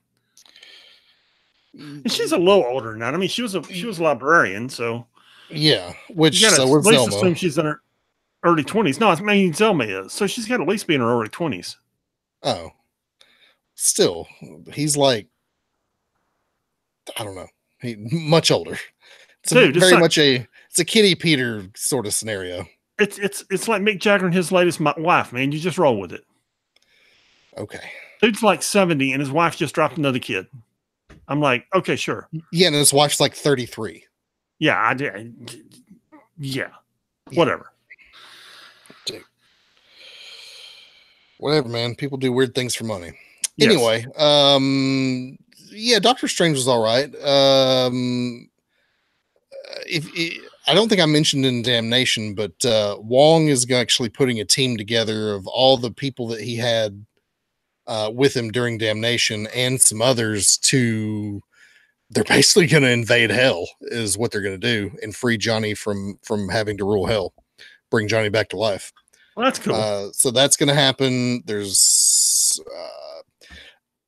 And she's a little older than that. I mean, she was a librarian, so yeah. Which you gotta so at was least Zelma. assume she's in her early 20s. No, I mean Zelma is, so she's got to at least be in her early 20s. Oh, still, he's like, I don't know, he much older. It's Dude, very much it's a Kitty Peter sort of scenario. It's like Mick Jagger and his latest wife, man. You just roll with it. Okay. Dude's like 70 and his wife just dropped another kid. I'm like, okay, sure. Yeah, and his wife's like 33. Yeah, I did. Yeah. Whatever. Dude. Whatever, man. People do weird things for money. Yes. Anyway, yeah, Doctor Strange was all right. I don't think I mentioned in Damnation, but Wong is actually putting a team together of all the people that he had with him during Damnation and some others to. They're basically going to invade hell, is what they're going to do, and free Johnny from having to rule hell, bring Johnny back to life. Well, that's cool. So that's going to happen. There's.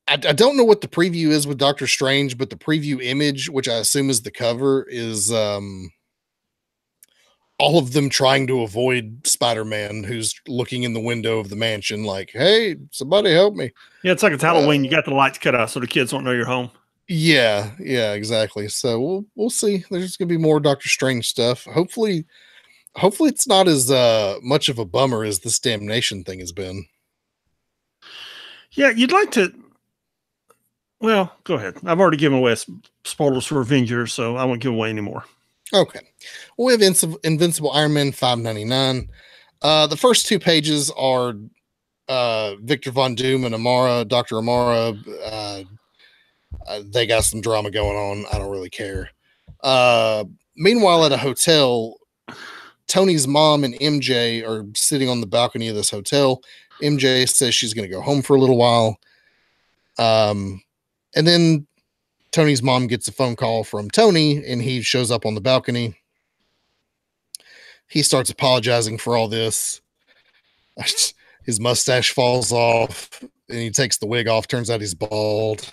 I don't know what the preview is with Doctor Strange, but the preview image, which I assume is the cover, is all of them trying to avoid Spider-Man, who's looking in the window of the mansion like, hey, somebody help me. Yeah, it's like it's Halloween. You got the lights cut off so the kids won't know you're home. Yeah, exactly. So we'll see. There's going to be more Doctor Strange stuff. Hopefully it's not as much of a bummer as this Damnation thing has been. Yeah, you'd like to. Well, go ahead. I've already given away spoilers for Avengers, so I won't give away anymore. Okay. Well, we have Invincible Iron Man 599. The first 2 pages are Victor Von Doom and Amara, Dr. Amara. They got some drama going on. I don't really care. Meanwhile, at a hotel, Tony's mom and MJ are sitting on the balcony of this hotel. MJ says she's going to go home for a little while. And then Tony's mom gets a phone call from Tony, and he shows up on the balcony. He starts apologizing for all this. His mustache falls off, and he takes the wig off. Turns out he's bald.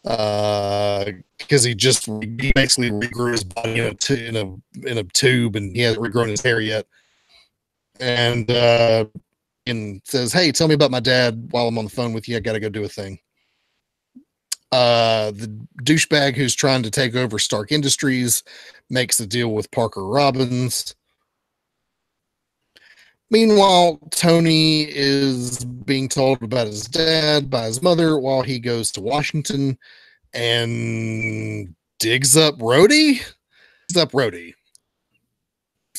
Because he basically regrew his body in a tube, and he hasn't regrown his hair yet. And says, "Hey, tell me about my dad while I'm on the phone with you. I got to go do a thing." The douchebag who's trying to take over Stark Industries makes a deal with Parker Robbins. Meanwhile, Tony is being told about his dad by his mother while he goes to Washington and digs up Rhodey. Is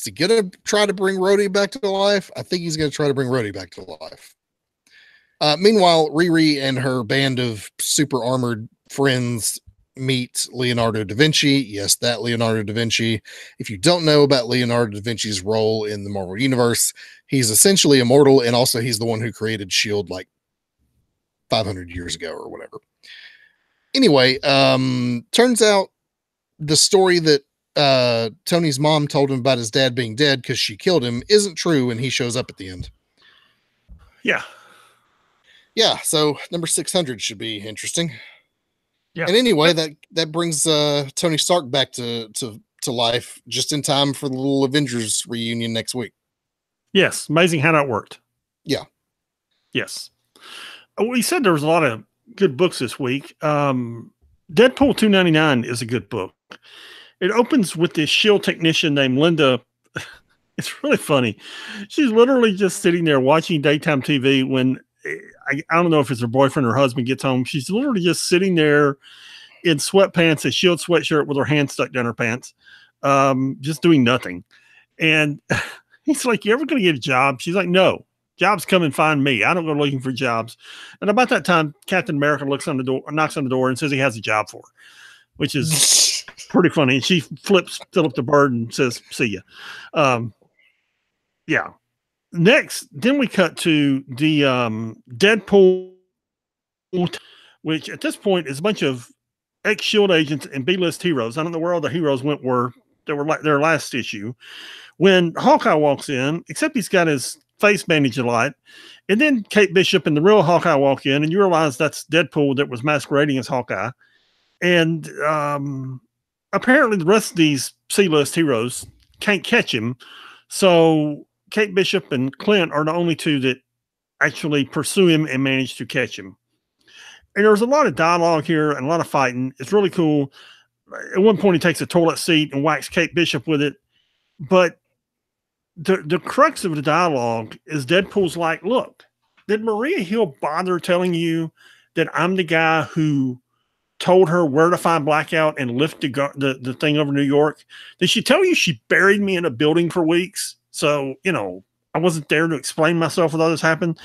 he going to try to bring Rhodey back to life? I think he's going to try to bring Rhodey back to life. Meanwhile, Riri and her band of super armored friends meet Leonardo da Vinci. Yes, that Leonardo da Vinci. If you don't know about Leonardo da Vinci's role in the Marvel Universe, he's essentially immortal, and also he's the one who created S.H.I.E.L.D. like 500 years ago or whatever. Anyway, turns out the story that Tony's mom told him about his dad being dead because she killed him isn't true, and he shows up at the end. Yeah, so number 600 should be interesting. Yeah. And anyway, that brings Tony Stark back to life just in time for the little Avengers reunion next week. Yes, amazing how that worked. Yeah. Yes. We said there was a lot of good books this week. Deadpool 299 is a good book. It opens with this S.H.I.E.L.D. technician named Linda. It's really funny. She's literally just sitting there watching daytime TV when I don't know if it's her boyfriend or husband gets home. She's literally just sitting there in sweatpants, a S.H.I.E.L.D. sweatshirt with her hand stuck down her pants, just doing nothing. And he's like, "You ever going to get a job?" She's like, "No, jobs come and find me. I don't go looking for jobs." And about that time, Captain America knocks on the door and says he has a job for her, which is pretty funny. And she flips Philip the Bird and says, "See ya." Yeah. Next, then we cut to the Deadpool, which at this point is a bunch of ex-S.H.I.E.L.D. agents and B-list heroes. I don't know where all the heroes were like their last issue. When Hawkeye walks in, except he's got his face bandage a lot. And then Kate Bishop and the real Hawkeye walk in, and you realize that's Deadpool that was masquerading as Hawkeye. And apparently the rest of these C-list heroes can't catch him. So Kate Bishop and Clint are the only two that actually pursue him and manage to catch him. And there's a lot of dialogue here and a lot of fighting. It's really cool. At one point, he takes a toilet seat and whacks Kate Bishop with it. But the crux of the dialogue is Deadpool's like, look, did Maria Hill bother telling you that I'm the guy who told her where to find Blackout and lift the thing over New York? Did she tell you she buried me in a building for weeks? So, I wasn't there to explain myself when all this happened.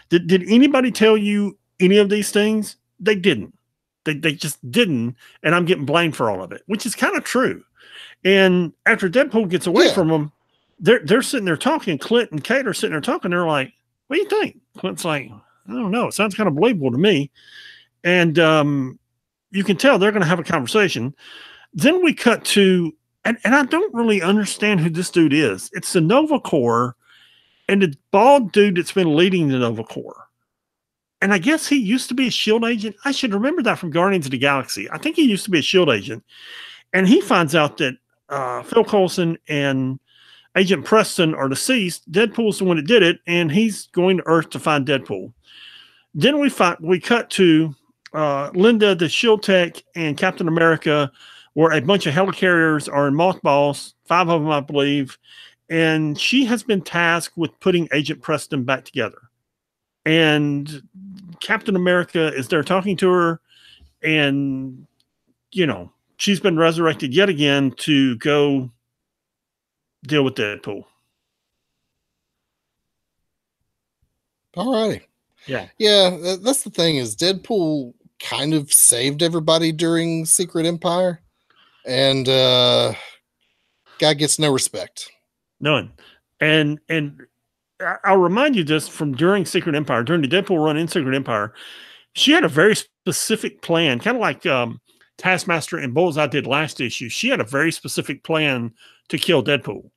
Did anybody tell you any of these things? They didn't. They just didn't, and I'm getting blamed for all of it, which is kind of true. And after Deadpool gets away from them, they're sitting there talking. Clint and Kate are sitting there talking. They're like, what do you think? Clint's like, I don't know. It sounds kind of believable to me. And you can tell they're going to have a conversation. Then we cut to, and I don't really understand who this dude is. It's the Nova Corps and the bald dude that's been leading the Nova Corps. And I guess he used to be a S.H.I.E.L.D. agent. I should remember that from Guardians of the Galaxy. I think he used to be a S.H.I.E.L.D. agent. And he finds out that Phil Coulson and Agent Preston are deceased. Deadpool's the one that did it, and he's going to Earth to find Deadpool. Then we cut to Linda, the S.H.I.E.L.D. tech, and Captain America, where a bunch of helicarriers are in mothballs, 5 of them, I believe. And she has been tasked with putting Agent Preston back together. And Captain America is there talking to her, and, she's been resurrected yet again to go deal with Deadpool. All righty. Yeah. Yeah, that's the thing is Deadpool kind of saved everybody during Secret Empire, and guy gets no respect. None. And I'll remind you this from during Secret Empire, during the Deadpool run in Secret Empire, she had a very specific plan, kind of like Taskmaster and Bullseye did last issue. She had a very specific plan to kill Deadpool.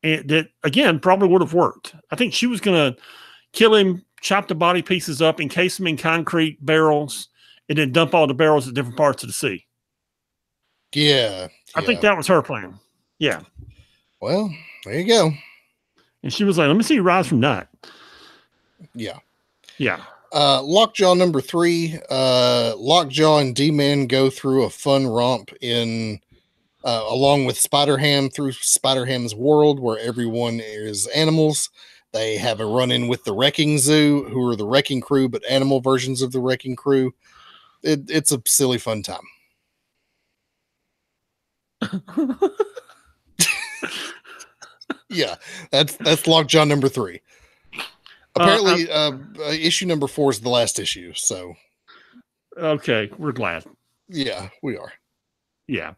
And that, again, probably would have worked. I think she was going to kill him, chop the body pieces up, encase them in concrete barrels, and then dump all the barrels at different parts of the sea. Yeah. I think that was her plan. Yeah. Well, there you go. And she was like, let me see you rise from that. Yeah. Yeah. Lockjaw number 3. Lockjaw and D-Man go through a fun romp in along with Spider-Ham through Spider-Ham's world where everyone is animals. They have a run-in with the Wrecking Zoo, who are the Wrecking Crew, but animal versions of the Wrecking Crew. It's a silly, fun time. Yeah, that's Lockjaw number 3. Apparently, issue number 4 is the last issue. So, okay, we're glad. Yeah, we are. Yeah.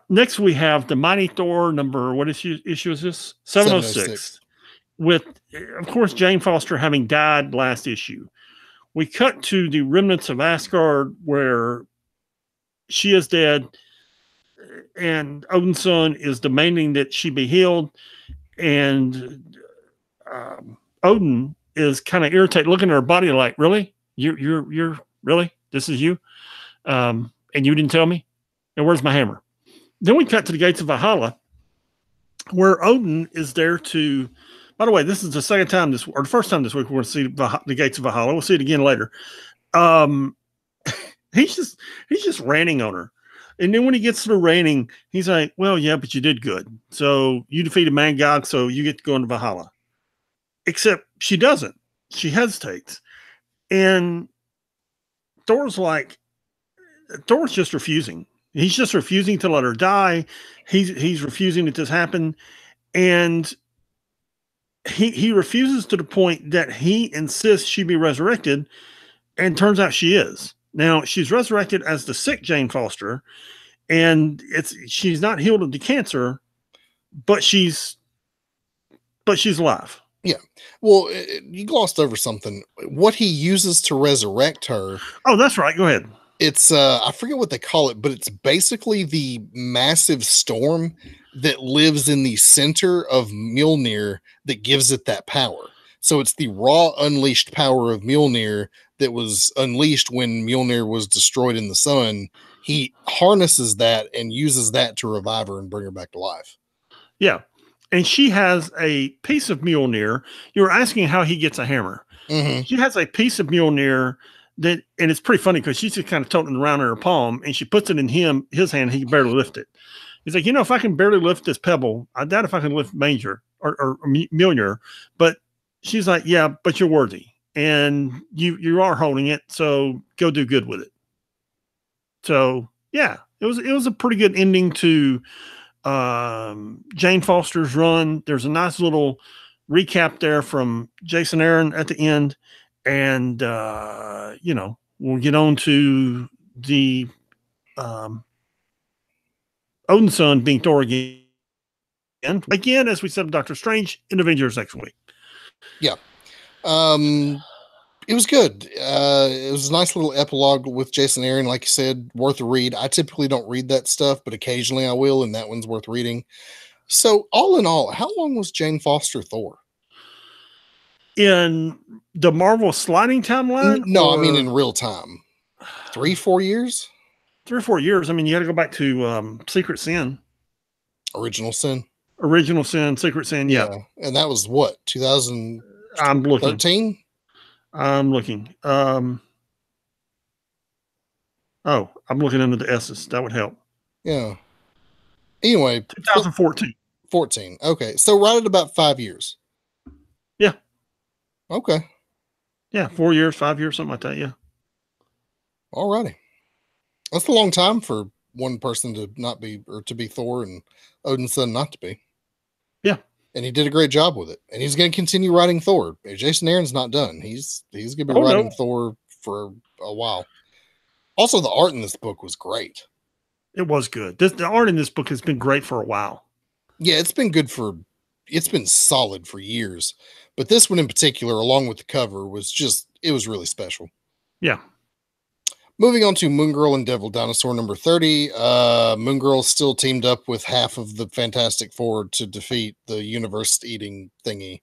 Next, we have the Mighty Thor number. What issue is this? 706. With, of course, Jane Foster having died last issue. We cut to the remnants of Asgard where she is dead, and Odin's son is demanding that she be healed, and Odin is kind of irritated, looking at her body like, really? You're really? This is you? And you didn't tell me? And where's my hammer? Then we cut to the gates of Valhalla, where Odin is there to. By the way, this is the second time or the first time this week we're going to see the gates of Valhalla. We'll see it again later. He's just ranting on her. And then when he gets through ranting, he's like, well, yeah, but you did good. So you defeated Mangog, so you get to go into Valhalla. Except she doesn't. She hesitates. And Thor's just refusing. He's just refusing to let her die. He's refusing that this happen. And he refuses to the point that he insists she be resurrected, and turns out she is. Now, she's resurrected as the sick Jane Foster, and she's not healed of the cancer, but she's alive. Yeah. Well, you glossed over something. What he uses to resurrect her. Oh, that's right. Go ahead. It's I forget what they call it, but it's basically the massive storm that lives in the center of Mjolnir that gives it that power. So it's the raw unleashed power of Mjolnir that was unleashed when Mjolnir was destroyed in the sun. He harnesses that and uses that to revive her and bring her back to life. Yeah. And she has a piece of Mjolnir. You were asking how he gets a hammer. Mm-hmm. She has a piece of Mjolnir that, and it's pretty funny because she's just kind of toting it around in her palm, and she puts it in his hand. He can barely lift it. He's like, if I can barely lift this pebble, I doubt if I can lift Manger or Mjolnir. But she's like, yeah, but you're worthy, and you are holding it, so go do good with it. So yeah, it was a pretty good ending to Jane Foster's run. There's a nice little recap there from Jason Aaron at the end. And, we'll get on to the Odin's son being Thor again. Again, as we said, Doctor Strange in Avengers next week. Yeah. It was good. It was a nice little epilogue with Jason Aaron, like you said, worth a read. I typically don't read that stuff, but occasionally I will, and that one's worth reading. So, all in all, how long was Jane Foster Thor? In the Marvel sliding timeline? No, I mean in real time. 3-4 years? 3 or 4 years. I mean, you got to go back to Secret Sin. Original Sin? Original Sin, Secret Sin, yeah. And that was what, 2013? I'm looking. I'm looking under the S's. That would help. Yeah. Anyway. 2014. 14. Okay. So right at about 5 years. Yeah. Okay. Yeah. 4 years, 5 years, something like that. Yeah. All righty. That's a long time for one person to not be, or to be Thor and Odin's son not to be. Yeah. And he did a great job with it. And he's going to continue writing Thor. Jason Aaron's not done. He's going to be writing Thor for a while. Also, the art in this book was great. It was good. The art in this book has been great for a while. Yeah, it's been solid for years. But this one in particular, along with the cover, it was really special. Yeah. Moving on to Moon Girl and Devil Dinosaur number 30. Moon Girl still teamed up with half of the Fantastic Four to defeat the universe-eating thingy.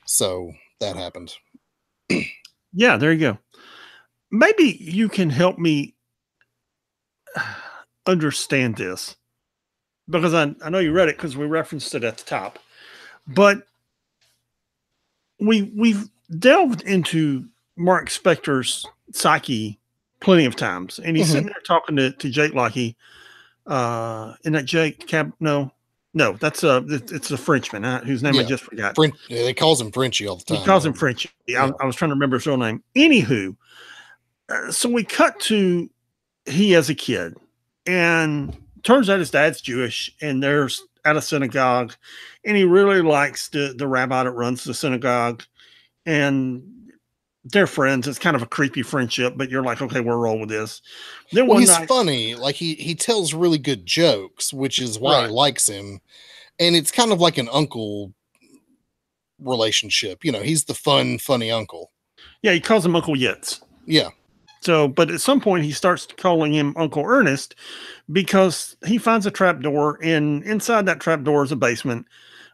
So that happened. Yeah, there you go. Maybe you can help me understand this. Because I know you read it because we referenced it at the top. But we've delved into Mark Spector's psyche plenty of times, and he's sitting there talking to Jake Lockie. And that Jake no, that's it's a Frenchman whose name I just forgot. They calls him Frenchie all the time. He calls him Frenchie. Yeah. I was trying to remember his real name. Anywho, so we cut to he as a kid, and turns out his dad's Jewish, and there's at a synagogue, and he really likes the rabbi that runs the synagogue, and they're friends. It's kind of a creepy friendship, but you're like, okay, we'll roll with this. Then he's funny. Like he tells really good jokes, which is why he likes him. And it's kind of like an uncle relationship. He's the funny uncle. Yeah, he calls him Uncle Yitz. Yeah. So, but at some point he starts calling him Uncle Ernest because he finds a trap door, and inside that trap door is a basement,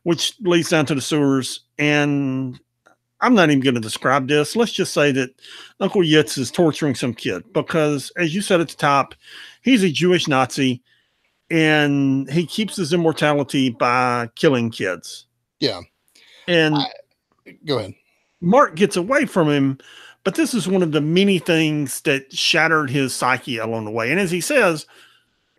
which leads down to the sewers. And I'm not even going to describe this. Let's just say that Uncle Yitz is torturing some kid because, as you said at the top, he's a Jewish Nazi, and he keeps his immortality by killing kids. Yeah. And go ahead. Mark gets away from him, but this is one of the many things that shattered his psyche along the way. And as he says,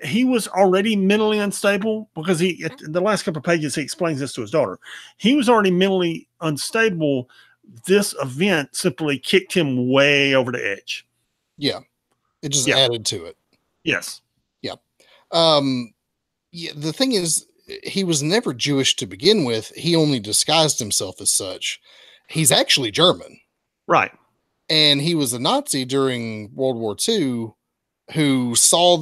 he was already mentally unstable because the last couple of pages, he explains this to his daughter. He was already mentally unstable. This event simply kicked him way over the edge. Yeah. It just added to it. Yes. Yeah. The thing is, he was never Jewish to begin with. He only disguised himself as such. He's actually German. Right. And he was a Nazi during World War II who saw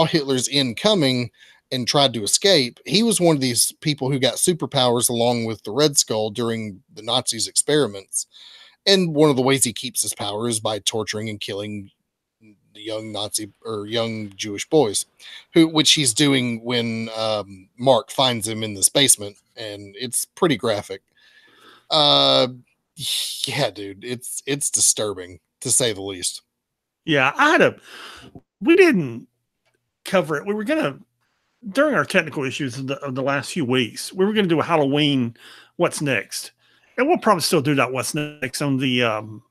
Hitler's end coming and tried to escape. He was one of these people who got superpowers along with the Red Skull during the Nazis' experiments. And one of the ways he keeps his power is by torturing and killing young Nazi or young Jewish boys, which he's doing when Mark finds him in this basement, and it's pretty graphic. Yeah, dude, it's disturbing to say the least. Yeah, we didn't cover it. We were gonna, during our technical issues of the last few weeks, we were gonna do a Halloween What's Next, and we'll probably still do that What's Next on the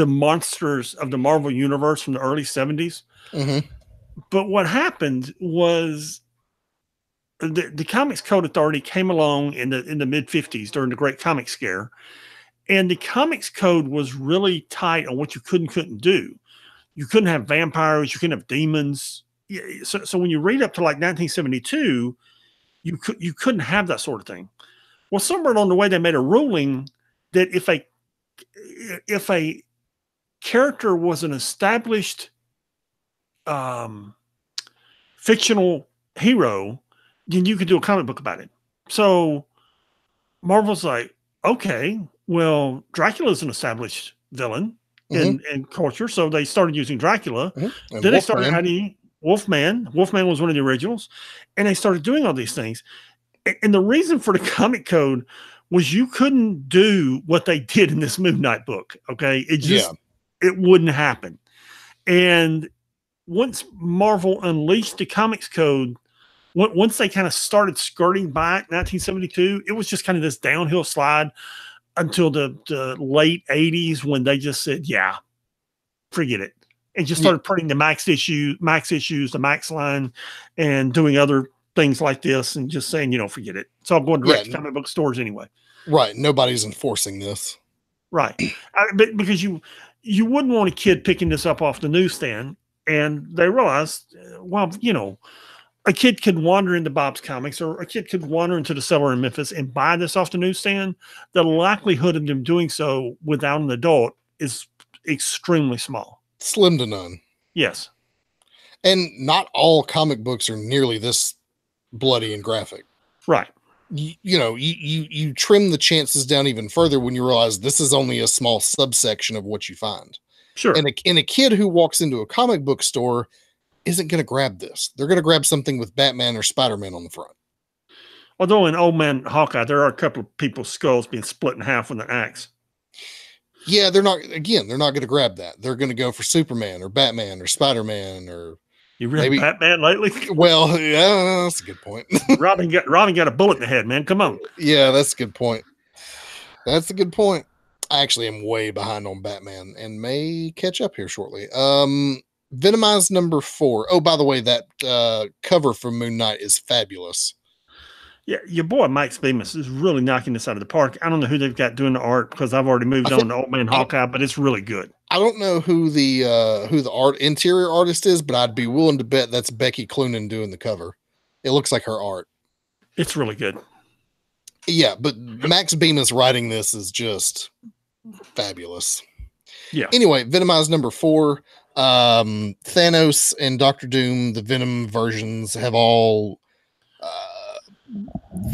monsters of the Marvel Universe from the early 70s. Mm-hmm. But what happened was the Comics Code Authority came along in the mid 50s during the Great Comic Scare, and the Comics Code was really tight on what you couldn't do. You couldn't have vampires, you couldn't have demons. So when you read up to like 1972, you couldn't have that sort of thing. Well, somewhere along the way, they made a ruling that if a character was an established fictional hero, then you could do a comic book about it. So Marvel's like, okay, well, Dracula's an established villain in culture, so they started using Dracula. Mm-hmm. Then they started adding Wolfman. Wolfman was one of the originals, and they started doing all these things. And the reason for the comic code was you couldn't do what they did in this Moon Knight book. Okay, it wouldn't happen. And once Marvel unleashed the comics code, once they kind of started skirting back 1972, it was just kind of this downhill slide until the late 80s when they just said, yeah, forget it. And just started printing the Max issues, the Max line, and doing other things like this and just saying, forget it. It's all going direct to comic book stores anyway. Right. Nobody's enforcing this. Right. Because you wouldn't want a kid picking this up off the newsstand. And they realized, well, a kid could wander into Bob's Comics, or a kid could wander into the cellar in Memphis and buy this off the newsstand. The likelihood of them doing so without an adult is extremely small. Slim to none. Yes. And not all comic books are nearly this bloody and graphic. Right. You trim the chances down even further when you realize this is only a small subsection of what you find. Sure. And a kid who walks into a comic book store isn't going to grab this. They're going to grab something with Batman or Spider-Man on the front. Although in Old Man Hawkeye, there are a couple of people's skulls being split in half with an axe. Yeah, they're not going to grab that. They're going to go for Superman or Batman or Spider-Man or... You read Batman lately? Well, yeah, that's a good point. Robin got a bullet in the head, man. Come on. Yeah, that's a good point. That's a good point. I actually am way behind on Batman and may catch up here shortly. Venomized number 4. Oh, by the way, that cover for Moon Knight is fabulous. Yeah, your boy Mike Bemis is really knocking this out of the park. I don't know who they've got doing the art because I've already moved on to Old Man Hawkeye, but it's really good. I don't know who the interior artist is, but I'd be willing to bet that's Becky Cloonan doing the cover. It looks like her art. It's really good. Yeah, but Max Bemis writing this is just fabulous. Yeah. Anyway, Venomized number 4. Thanos and Doctor Doom, the Venom versions, have all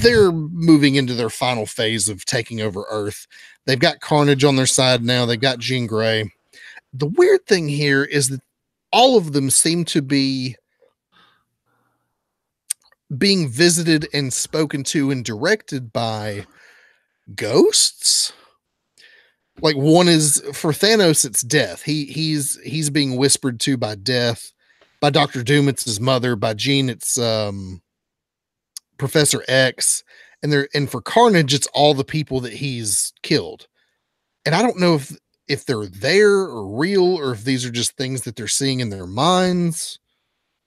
they're moving into their final phase of taking over Earth. They've got Carnage on their side now. They've got Jean Grey. The weird thing here is that all of them seem to be being visited and spoken to and directed by ghosts. Like one is for Thanos, it's Death. He's being whispered to by Death. By Doctor Doom, it's his mother. By Jean, it's Professor X. And for Carnage, it's all the people that he's killed. And I don't know if they're there or real, or if these are just things that they're seeing in their minds.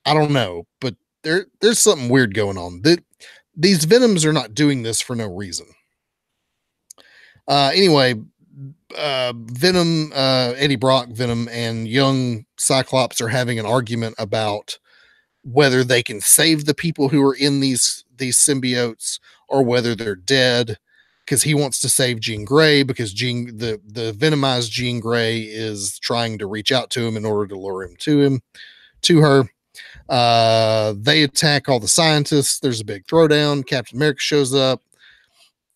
I don't know, but there's something weird going on. These Venoms are not doing this for no reason. Anyway, Venom, Eddie Brock, Venom, and young Cyclops are having an argument about whether they can save the people who are in these symbiotes or whether they're dead, because he wants to save Jean Grey because the venomized Jean Grey is trying to reach out to him in order to lure him to her. They attack all the scientists. There's a big throwdown. Captain America shows up.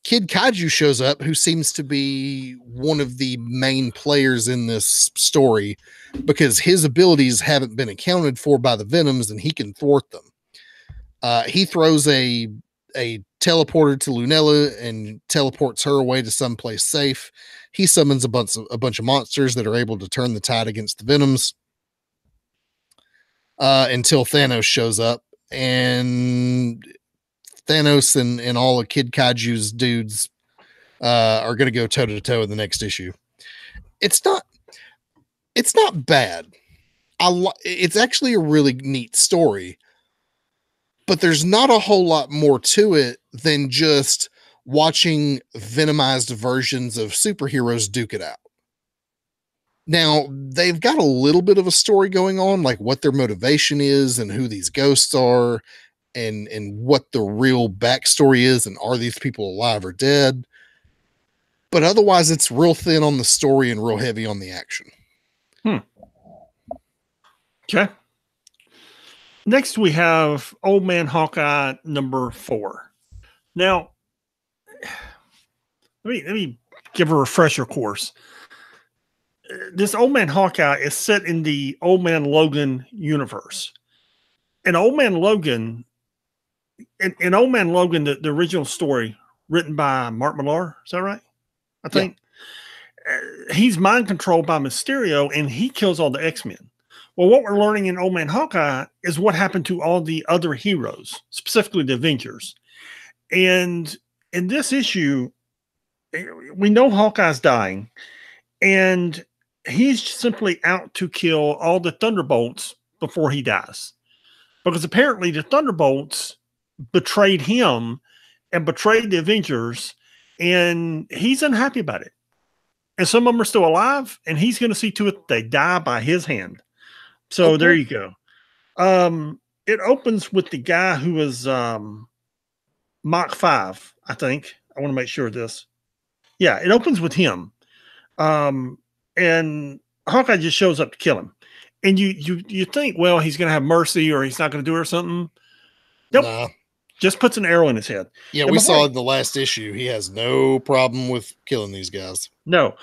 Kid Kaiju shows up, who seems to be one of the main players in this story because his abilities haven't been accounted for by the Venoms and he can thwart them. He throws a teleporter to Lunella and teleports her away to someplace safe. He summons a bunch of monsters that are able to turn the tide against the Venoms until Thanos shows up. And Thanos and all of Kid Kaiju's dudes are going to go toe to toe in the next issue. It's not bad. It's actually a really neat story, but there's not a whole lot more to it than just watching venomized versions of superheroes duke it out. Now, they've got a little bit of a story going on, like what their motivation is and who these ghosts are and what the real backstory is and are these people alive or dead. But otherwise, it's real thin on the story and real heavy on the action. Okay. Next, we have Old Man Hawkeye number 4. Now, let me give a refresher course. This Old Man Hawkeye is set in the Old Man Logan universe. And Old Man Logan, in Old Man Logan, the original story written by Mark Millar, is that right? I think. Yeah. He's mind controlled by Mysterio and he kills all the X-Men. Well, what we're learning in Old Man Hawkeye is what happened to all the other heroes, specifically the Avengers. And in this issue, we know Hawkeye's dying, and he's simply out to kill all the Thunderbolts before he dies. Because apparently the Thunderbolts betrayed him and betrayed the Avengers, and he's unhappy about it. And some of them are still alive, and he's going to see to it they die by his hand. So okay. There you go. It opens with the guy who was Mach 5, I think. I want to make sure of this. Yeah, it opens with him. And Hawkeye just shows up to kill him. And you think, well, he's going to have mercy or he's not going to do it or something. Nope. Nah. Just puts an arrow in his head. Yeah, and we saw in the last issue, he has no problem with killing these guys. No.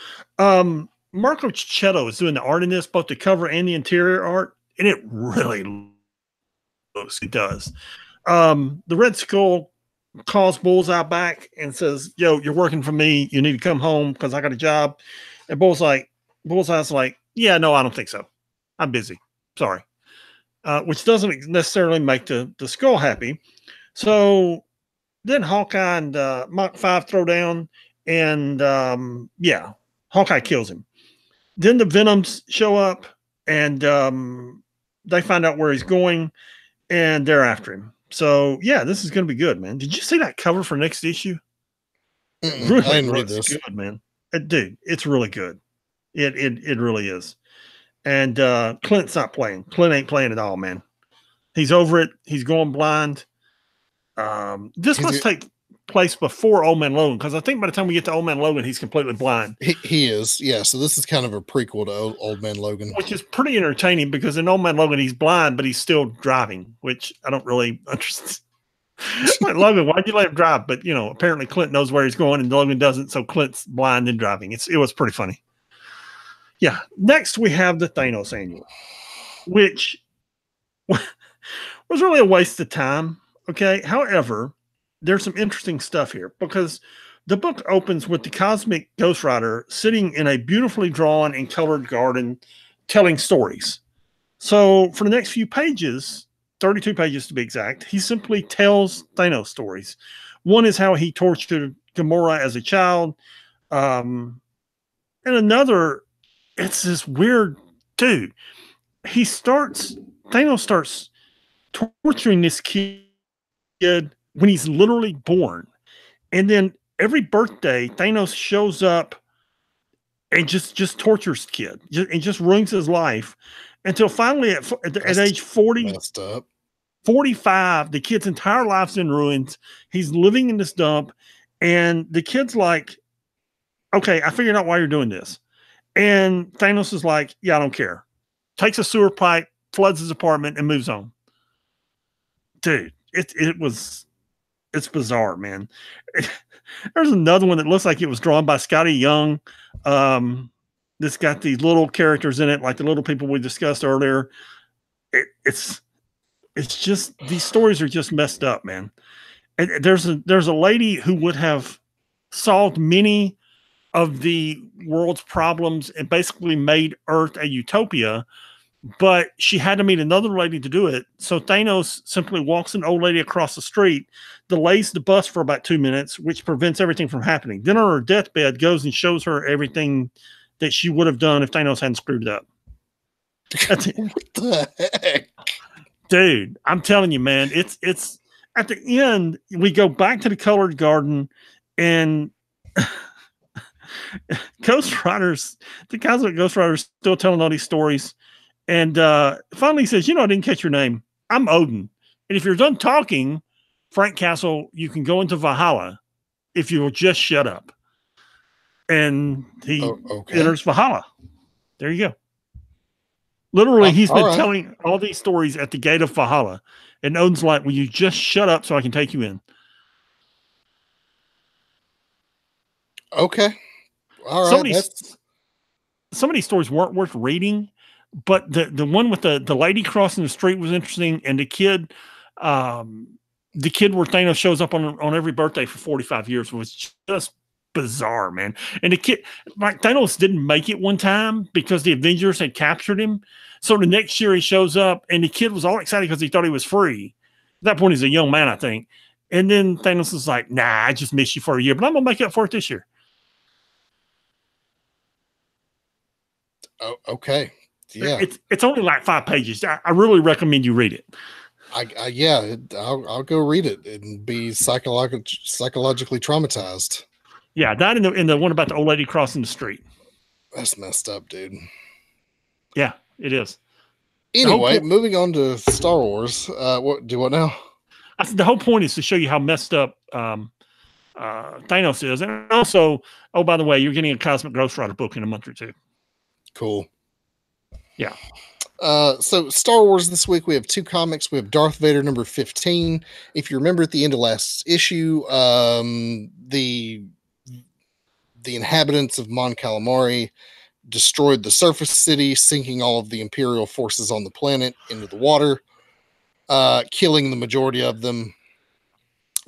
Marco Cicchetto is doing the art in this, both the cover and the interior art, and it really looks, it does. The Red Skull calls Bullseye back and says, yo, you're working for me. You need to come home because I got a job. And Bullseye's like, yeah, no, I don't think so. I'm busy. Sorry. Which doesn't necessarily make the Skull happy. So then Hawkeye and Mach 5 throw down, and yeah, Hawkeye kills him. Then the Venoms show up, and they find out where he's going, and they're after him. So yeah, this is going to be good, man. Did you see that cover for next issue? Really I didn't read this. Good, man. Dude, it's really good. It really is. And Clint's not playing. Clint ain't playing at all, man. He's over it. He's going blind. This must take place before Old Man Logan, because I think by the time we get to Old Man Logan, he's completely blind. He is, yeah. So this is kind of a prequel to Old Man Logan, which is pretty entertaining because in Old Man Logan he's blind, but he's still driving, which I don't really understand. Like, Logan, why'd you let him drive? But you know, apparently Clint knows where he's going, and Logan doesn't. So Clint's blind and driving. It was pretty funny. Yeah. Next we have the Thanos annual, which was really a waste of time. Okay. However, there's some interesting stuff here because the book opens with the cosmic Ghost Rider sitting in a beautifully drawn and colored garden telling stories. So for the next few pages, 32 pages to be exact, he simply tells Thanos stories. One is how he tortured Gamora as a child. And another, it's this weird dude. Thanos starts torturing this kid when he's literally born. And then every birthday, Thanos shows up and just tortures the kid and just ruins his life until finally at age 40, 45, the kid's entire life's in ruins. He's living in this dump. And the kid's like, okay, I figured out why you're doing this. And Thanos is like, yeah, I don't care. Takes a sewer pipe, floods his apartment, and moves on. Dude, it was It's bizarre, man. There's another one that looks like it was drawn by Scotty Young. That's got these little characters in it, like the little people we discussed earlier. It's just, these stories are just messed up, man. And there's a lady who would have solved many of the world's problems and basically made Earth a utopia, but she had to meet another lady to do it. So Thanos simply walks an old lady across the street, delays the bus for about 2 minutes, which prevents everything from happening. Then on her deathbed goes and shows her everything that she would have done if Thanos hadn't screwed it up. What the heck? Dude, I'm telling you, man, it's at the end, we go back to the colored garden, and Ghost Riders, the Cosmic Ghost Riders, still telling all these stories. And finally he says, I didn't catch your name. I'm Odin. And if you're done talking, Frank Castle, you can go into Valhalla if you will just shut up. And he enters Valhalla. There you go. Literally, he's been telling all these stories at the gate of Valhalla. And Odin's like, will you just shut up so I can take you in? Okay. All right. Some of these stories weren't worth reading, but the one with the lady crossing the street was interesting. And the kid where Thanos shows up on every birthday for 45 years was just bizarre, man. And the kid, like, Thanos didn't make it one time because the Avengers had captured him. So the next year he shows up, and the kid was all excited because he thought he was free. At that point, he's a young man, I think. And then Thanos is like, nah, I just missed you for a year, but I'm going to make up for it this year. Oh, okay. Yeah. It's only like 5 pages. I really recommend you read it. I'll go read it and be psychologically traumatized. Yeah, that in the one about the old lady crossing the street. That's messed up, dude. Yeah, it is. Anyway, moving on to Star Wars. What now? I said the whole point is to show you how messed up Thanos is. And also, oh, by the way, you're getting a Cosmic Ghost Rider book in a month or two. Cool. Yeah. So Star Wars this week, we have 2 comics. We have Darth Vader number 15. If you remember at the end of last issue, the inhabitants of Mon Calamari destroyed the surface city, sinking all of the Imperial forces on the planet into the water, killing the majority of them.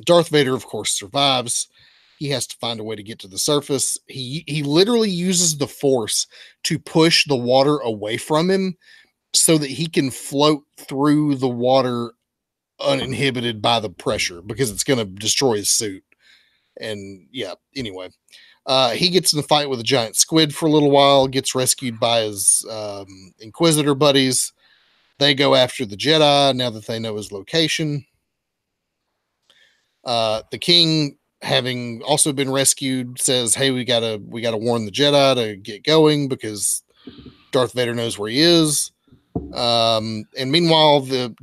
Darth Vader, of course, survives. He has to find a way to get to the surface. He literally uses the Force to push the water away from him so that he can float through the water uninhibited by the pressure, because it's going to destroy his suit. And yeah, anyway, he gets in a fight with a giant squid for a little while, gets rescued by his Inquisitor buddies. They go after the Jedi now that they know his location. The king, having also been rescued, says, hey, we gotta warn the Jedi to get going because Darth Vader knows where he is. And meanwhile, the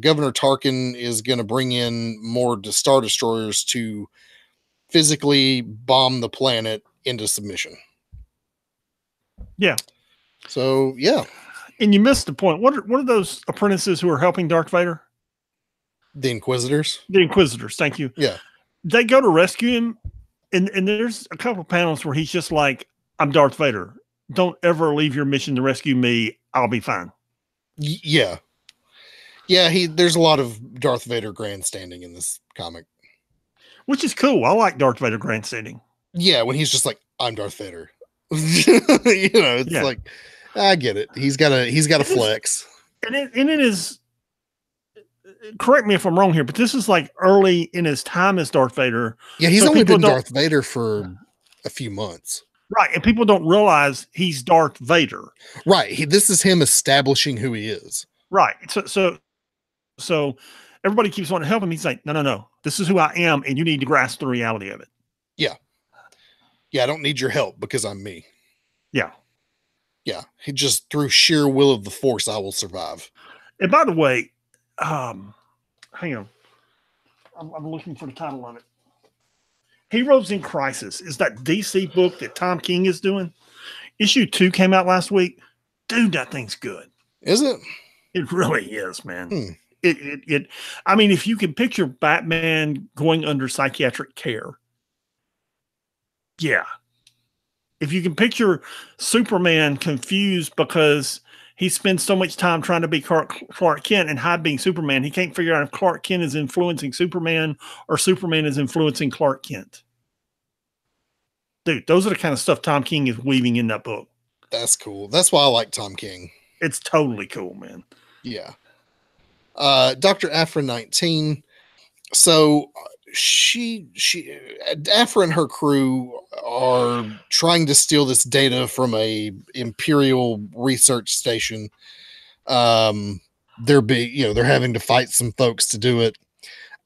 Governor Tarkin is going to bring in more Star Destroyers to physically bomb the planet into submission. Yeah. So, yeah. And you missed the point. What are those apprentices who are helping Darth Vader? The Inquisitors. The Inquisitors. Thank you. Yeah. They go to rescue him, and there's a couple of panels where he's just like, I'm Darth Vader. Don't ever leave your mission to rescue me. I'll be fine. Yeah. Yeah, there's a lot of Darth Vader grandstanding in this comic. Which is cool. I like Darth Vader grandstanding. Yeah, when he's just like, I'm Darth Vader. It's like, I get it. He's got a flex. And it is, correct me if I'm wrong here, but this is like early in his time as Darth Vader. Yeah, he's only been Darth Vader for a few months. Right, and people don't realize he's Darth Vader. Right, this is him establishing who he is. Right, so everybody keeps wanting to help him. He's like, no, this is who I am, and you need to grasp the reality of it. Yeah, I don't need your help because I'm me. Yeah, he just, through sheer will of the Force, I will survive. And by the way, hang on, I'm looking for the title of it. Heroes in Crisis is that DC book that Tom King is doing. Issue 2 came out last week. Dude, that thing's good. Is it? It really is, man. I mean, if you can picture Batman going under psychiatric care, yeah. If you can picture Superman confused because he spends so much time trying to be Clark Kent and hide being Superman, he can't figure out if Clark Kent is influencing Superman or Superman is influencing Clark Kent. Dude, those are the kind of stuff Tom King is weaving in that book. That's cool. That's why I like Tom King. It's totally cool, man. Yeah. Dr. Aphra 19. So Aphra and her crew are trying to steal this data from a Imperial research station. They're having to fight some folks to do it.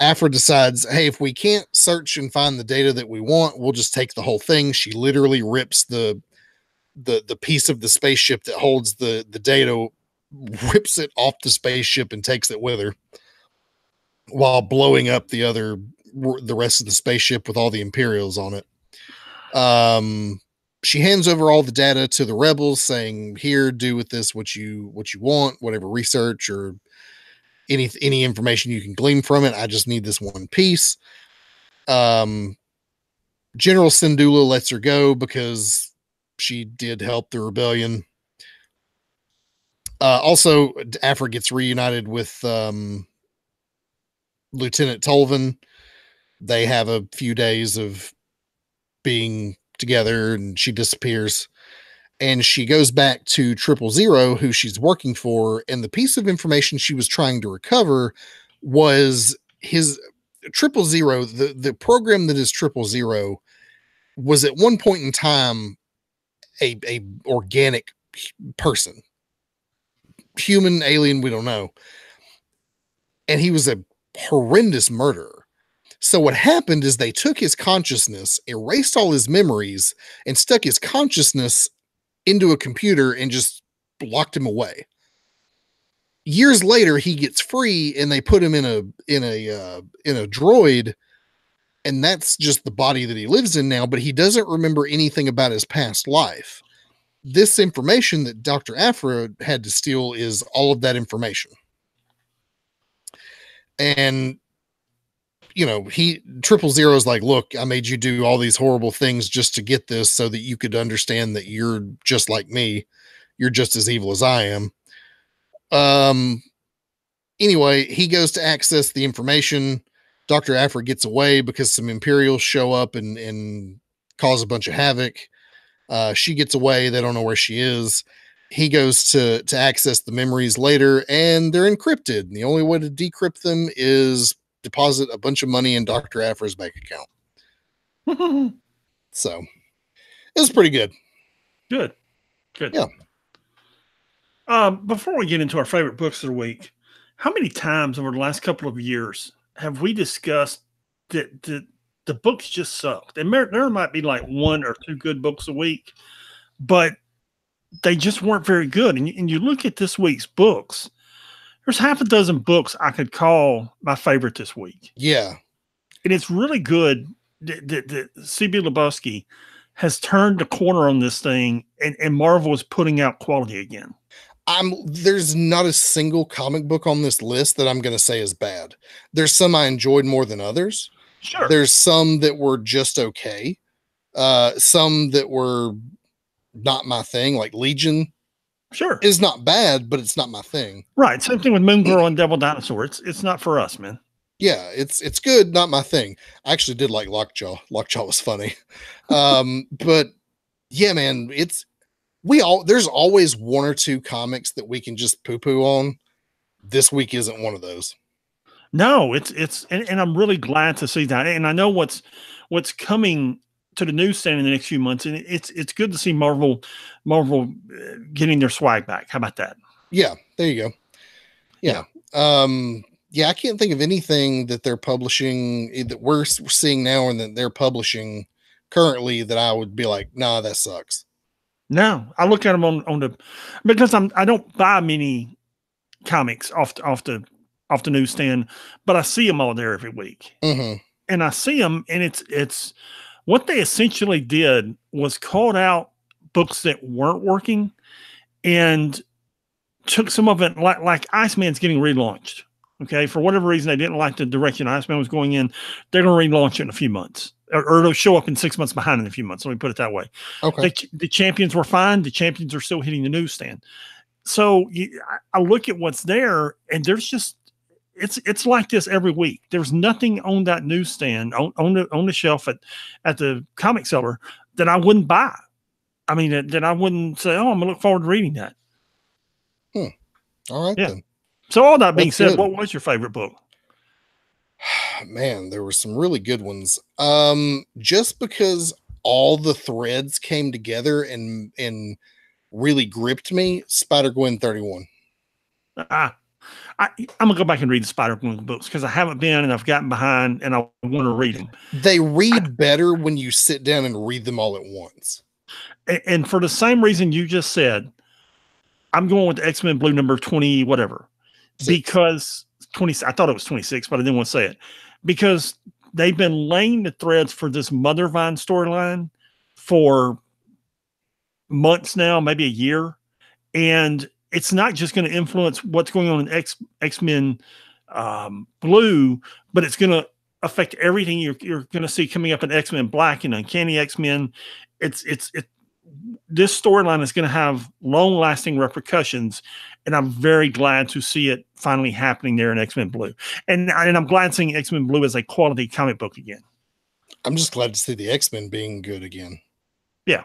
Aphra decides, hey, if we can't search and find the data that we want, we'll just take the whole thing. She literally rips the piece of the spaceship that holds the data, rips it off the spaceship and takes it with her, while blowing up the rest of the spaceship with all the Imperials on it. She hands over all the data to the rebels, saying, here, do with this what you want, whatever research or any information you can glean from it. I just need this one piece. General Syndulla lets her go because she did help the rebellion. Also, Aphra gets reunited with Lieutenant Tolvan. They have a few days of being together, and she disappears. And she goes back to 000, who she's working for, and the piece of information she was trying to recover was his 000. The program that is 000 was at one point in time a organic person, human, alien, we don't know, and he was a horrendous murderer. So what happened is they took his consciousness, erased all his memories, and stuck his consciousness into a computer and just locked him away. Years later, he gets free, and they put him in a droid, and that's just the body that he lives in now. But he doesn't remember anything about his past life. This information that Dr. Aphra had to steal is all of that information. And 000 is like, look, I made you do all these horrible things just to get this so that you could understand that you're just like me. You're just as evil as I am. Anyway, he goes to access the information. Dr. Aphra gets away because some Imperials show up and cause a bunch of havoc. She gets away. They don't know where she is. He goes to access the memories later, and they're encrypted. And the only way to decrypt them is deposit a bunch of money in Dr. Aphra's bank account. So it was pretty good. Good. Yeah. Before we get into our favorite books of the week, how many times over the last couple of years have we discussed that the books just sucked? And there might be like one or two good books a week, but they just weren't very good. And you look at this week's books, there's half a dozen books I could call my favorite this week. Yeah. And it's really good that C.B. Lebowski has turned the corner on this thing, and Marvel is putting out quality again. There's not a single comic book on this list that I'm going to say is bad. There's some I enjoyed more than others. Sure. There's some that were just okay. Some that were not my thing, like Legion. Sure. Is not bad, but it's not my thing. Right. Same thing with Moon Girl and Devil Dinosaur. It's not for us, man. Yeah, it's good, not my thing. I actually did like Lockjaw. Lockjaw was funny. But yeah, man, there's always one or two comics that we can just poo-poo on. This week isn't one of those. No, and I'm really glad to see that. And I know what's coming to the newsstand in the next few months, and it's good to see Marvel getting their swag back. How about that? Yeah, there you go. Yeah. Yeah, I can't think of anything that they're publishing that we're seeing now and that they're publishing currently that I would be like, nah, that sucks. No, I look at them because I don't buy many comics off the newsstand, but I see them all there every week. Mm-hmm. And I see them, and it's what they essentially did was called out books that weren't working and took some of it, like Iceman's getting relaunched. Okay, for whatever reason, they didn't like the direction Iceman was going in. They're going to relaunch it in a few months, or it'll show up in 6 months behind in a few months. Let me put it that way. Okay. The champions were fine. The champions are still hitting the newsstand. So I look at what's there, and there's just it's like this every week. There's nothing on that newsstand on the shelf at the comic seller that I wouldn't buy. I mean, that I wouldn't say, "Oh, I'm gonna look forward to reading that." All right, then. So all that being That's said, good. what was your favorite book? Man, there were some really good ones. Just because all the threads came together and really gripped me, Spider-Gwen 31. I'm gonna go back and read the Spider-Gwen books because I haven't been, and I've gotten behind, and I want to read them. They read better when you sit down and read them all at once. And for the same reason you just said, I'm going with the X-Men Blue number 20, whatever. Because 20, I thought it was 26, but I didn't want to say it. Because they've been laying the threads for this Mother Vine storyline for months now, maybe a year. And it's not just going to influence what's going on in X-Men Blue, but it's going to affect everything you're going to see coming up in X-Men Black and Uncanny X-Men. This storyline is going to have long-lasting repercussions, and I'm very glad to see it finally happening there in X-Men Blue. And I'm glad seeing X-Men Blue as a quality comic book again. I'm just glad to see the X-Men being good again. Yeah.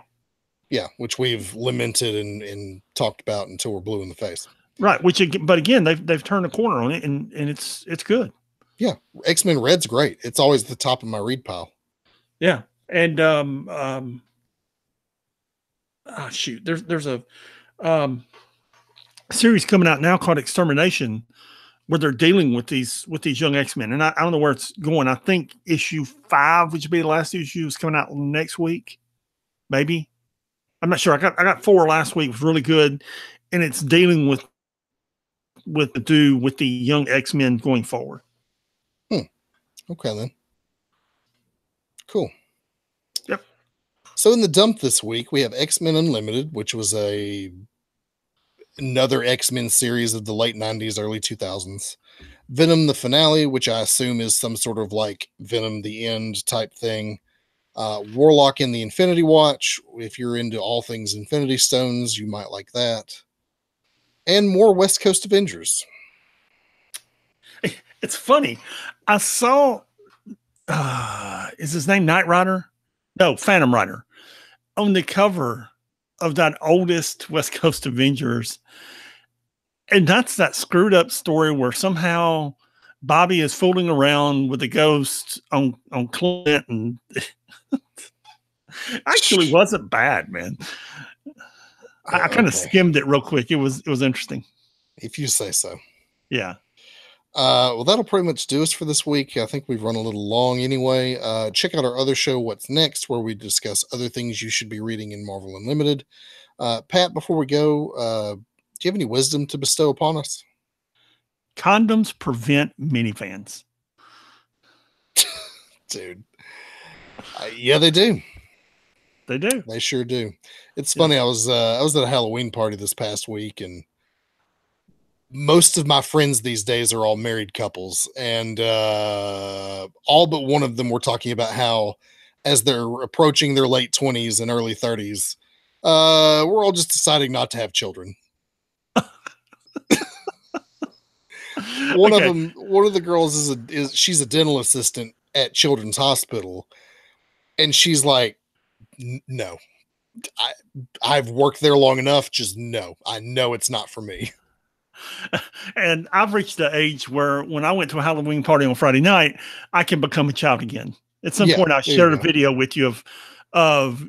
Yeah, which we've lamented and talked about until we're blue in the face. Right. But again, they've turned a corner on it, and it's good. Yeah, X-Men Red's great. It's always the top of my read pile. Yeah, and shoot, there's a series coming out now called Extermination, where they're dealing with these young X-Men, and I don't know where it's going. I think issue 5, which would be the last issue, is coming out next week, maybe. I'm not sure. I got 4 last week. It was really good, and it's dealing with the young X-Men going forward. Okay, then. Cool. Yep. So in the dump this week, we have X-Men Unlimited, which was another X-Men series of the late 90s, early 2000s. Venom, the finale, which I assume is some sort of like Venom, the End type thing. Warlock in the Infinity Watch. If you're into all things Infinity Stones, you might like that. And more West Coast Avengers. It's funny. I saw, is his name Knight Rider? No, Phantom Rider on the cover of that oldest West Coast Avengers. And that's that screwed up story where somehow Bobby is fooling around with the ghost on Clint, and actually wasn't bad, man. I kind of skimmed it real quick. It was interesting. If you say so. Yeah. Well, that'll pretty much do us for this week. I think we've run a little long anyway. Check out our other show, What's Next, where we discuss other things you should be reading in Marvel Unlimited. Pat, before we go, do you have any wisdom to bestow upon us? Condoms prevent minifans. Dude. Yeah, they do. They do. They sure do. It's funny. I was at a Halloween party this past week, and most of my friends these days are all married couples, and all but one of them were talking about how, as they're approaching their late 20s and early 30s, we're all just deciding not to have children. One of the girls she's a dental assistant at Children's Hospital, and she's like, no, I've worked there long enough. Just no, I know it's not for me. And I've reached the age where when I went to a Halloween party on Friday night, I can become a child again. At some point, I shared a video with you of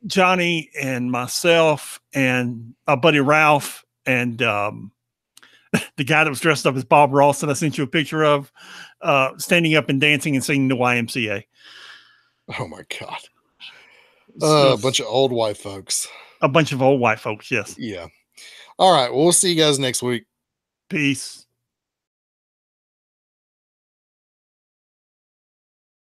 Johnny and myself and our buddy Ralph and the guy that was dressed up as Bob Ross that I sent you a picture of, standing up and dancing and singing the YMCA. Oh my God. A bunch of old white folks. A bunch of old white folks, yes. Yeah. All right. Well, we'll see you guys next week. Peace.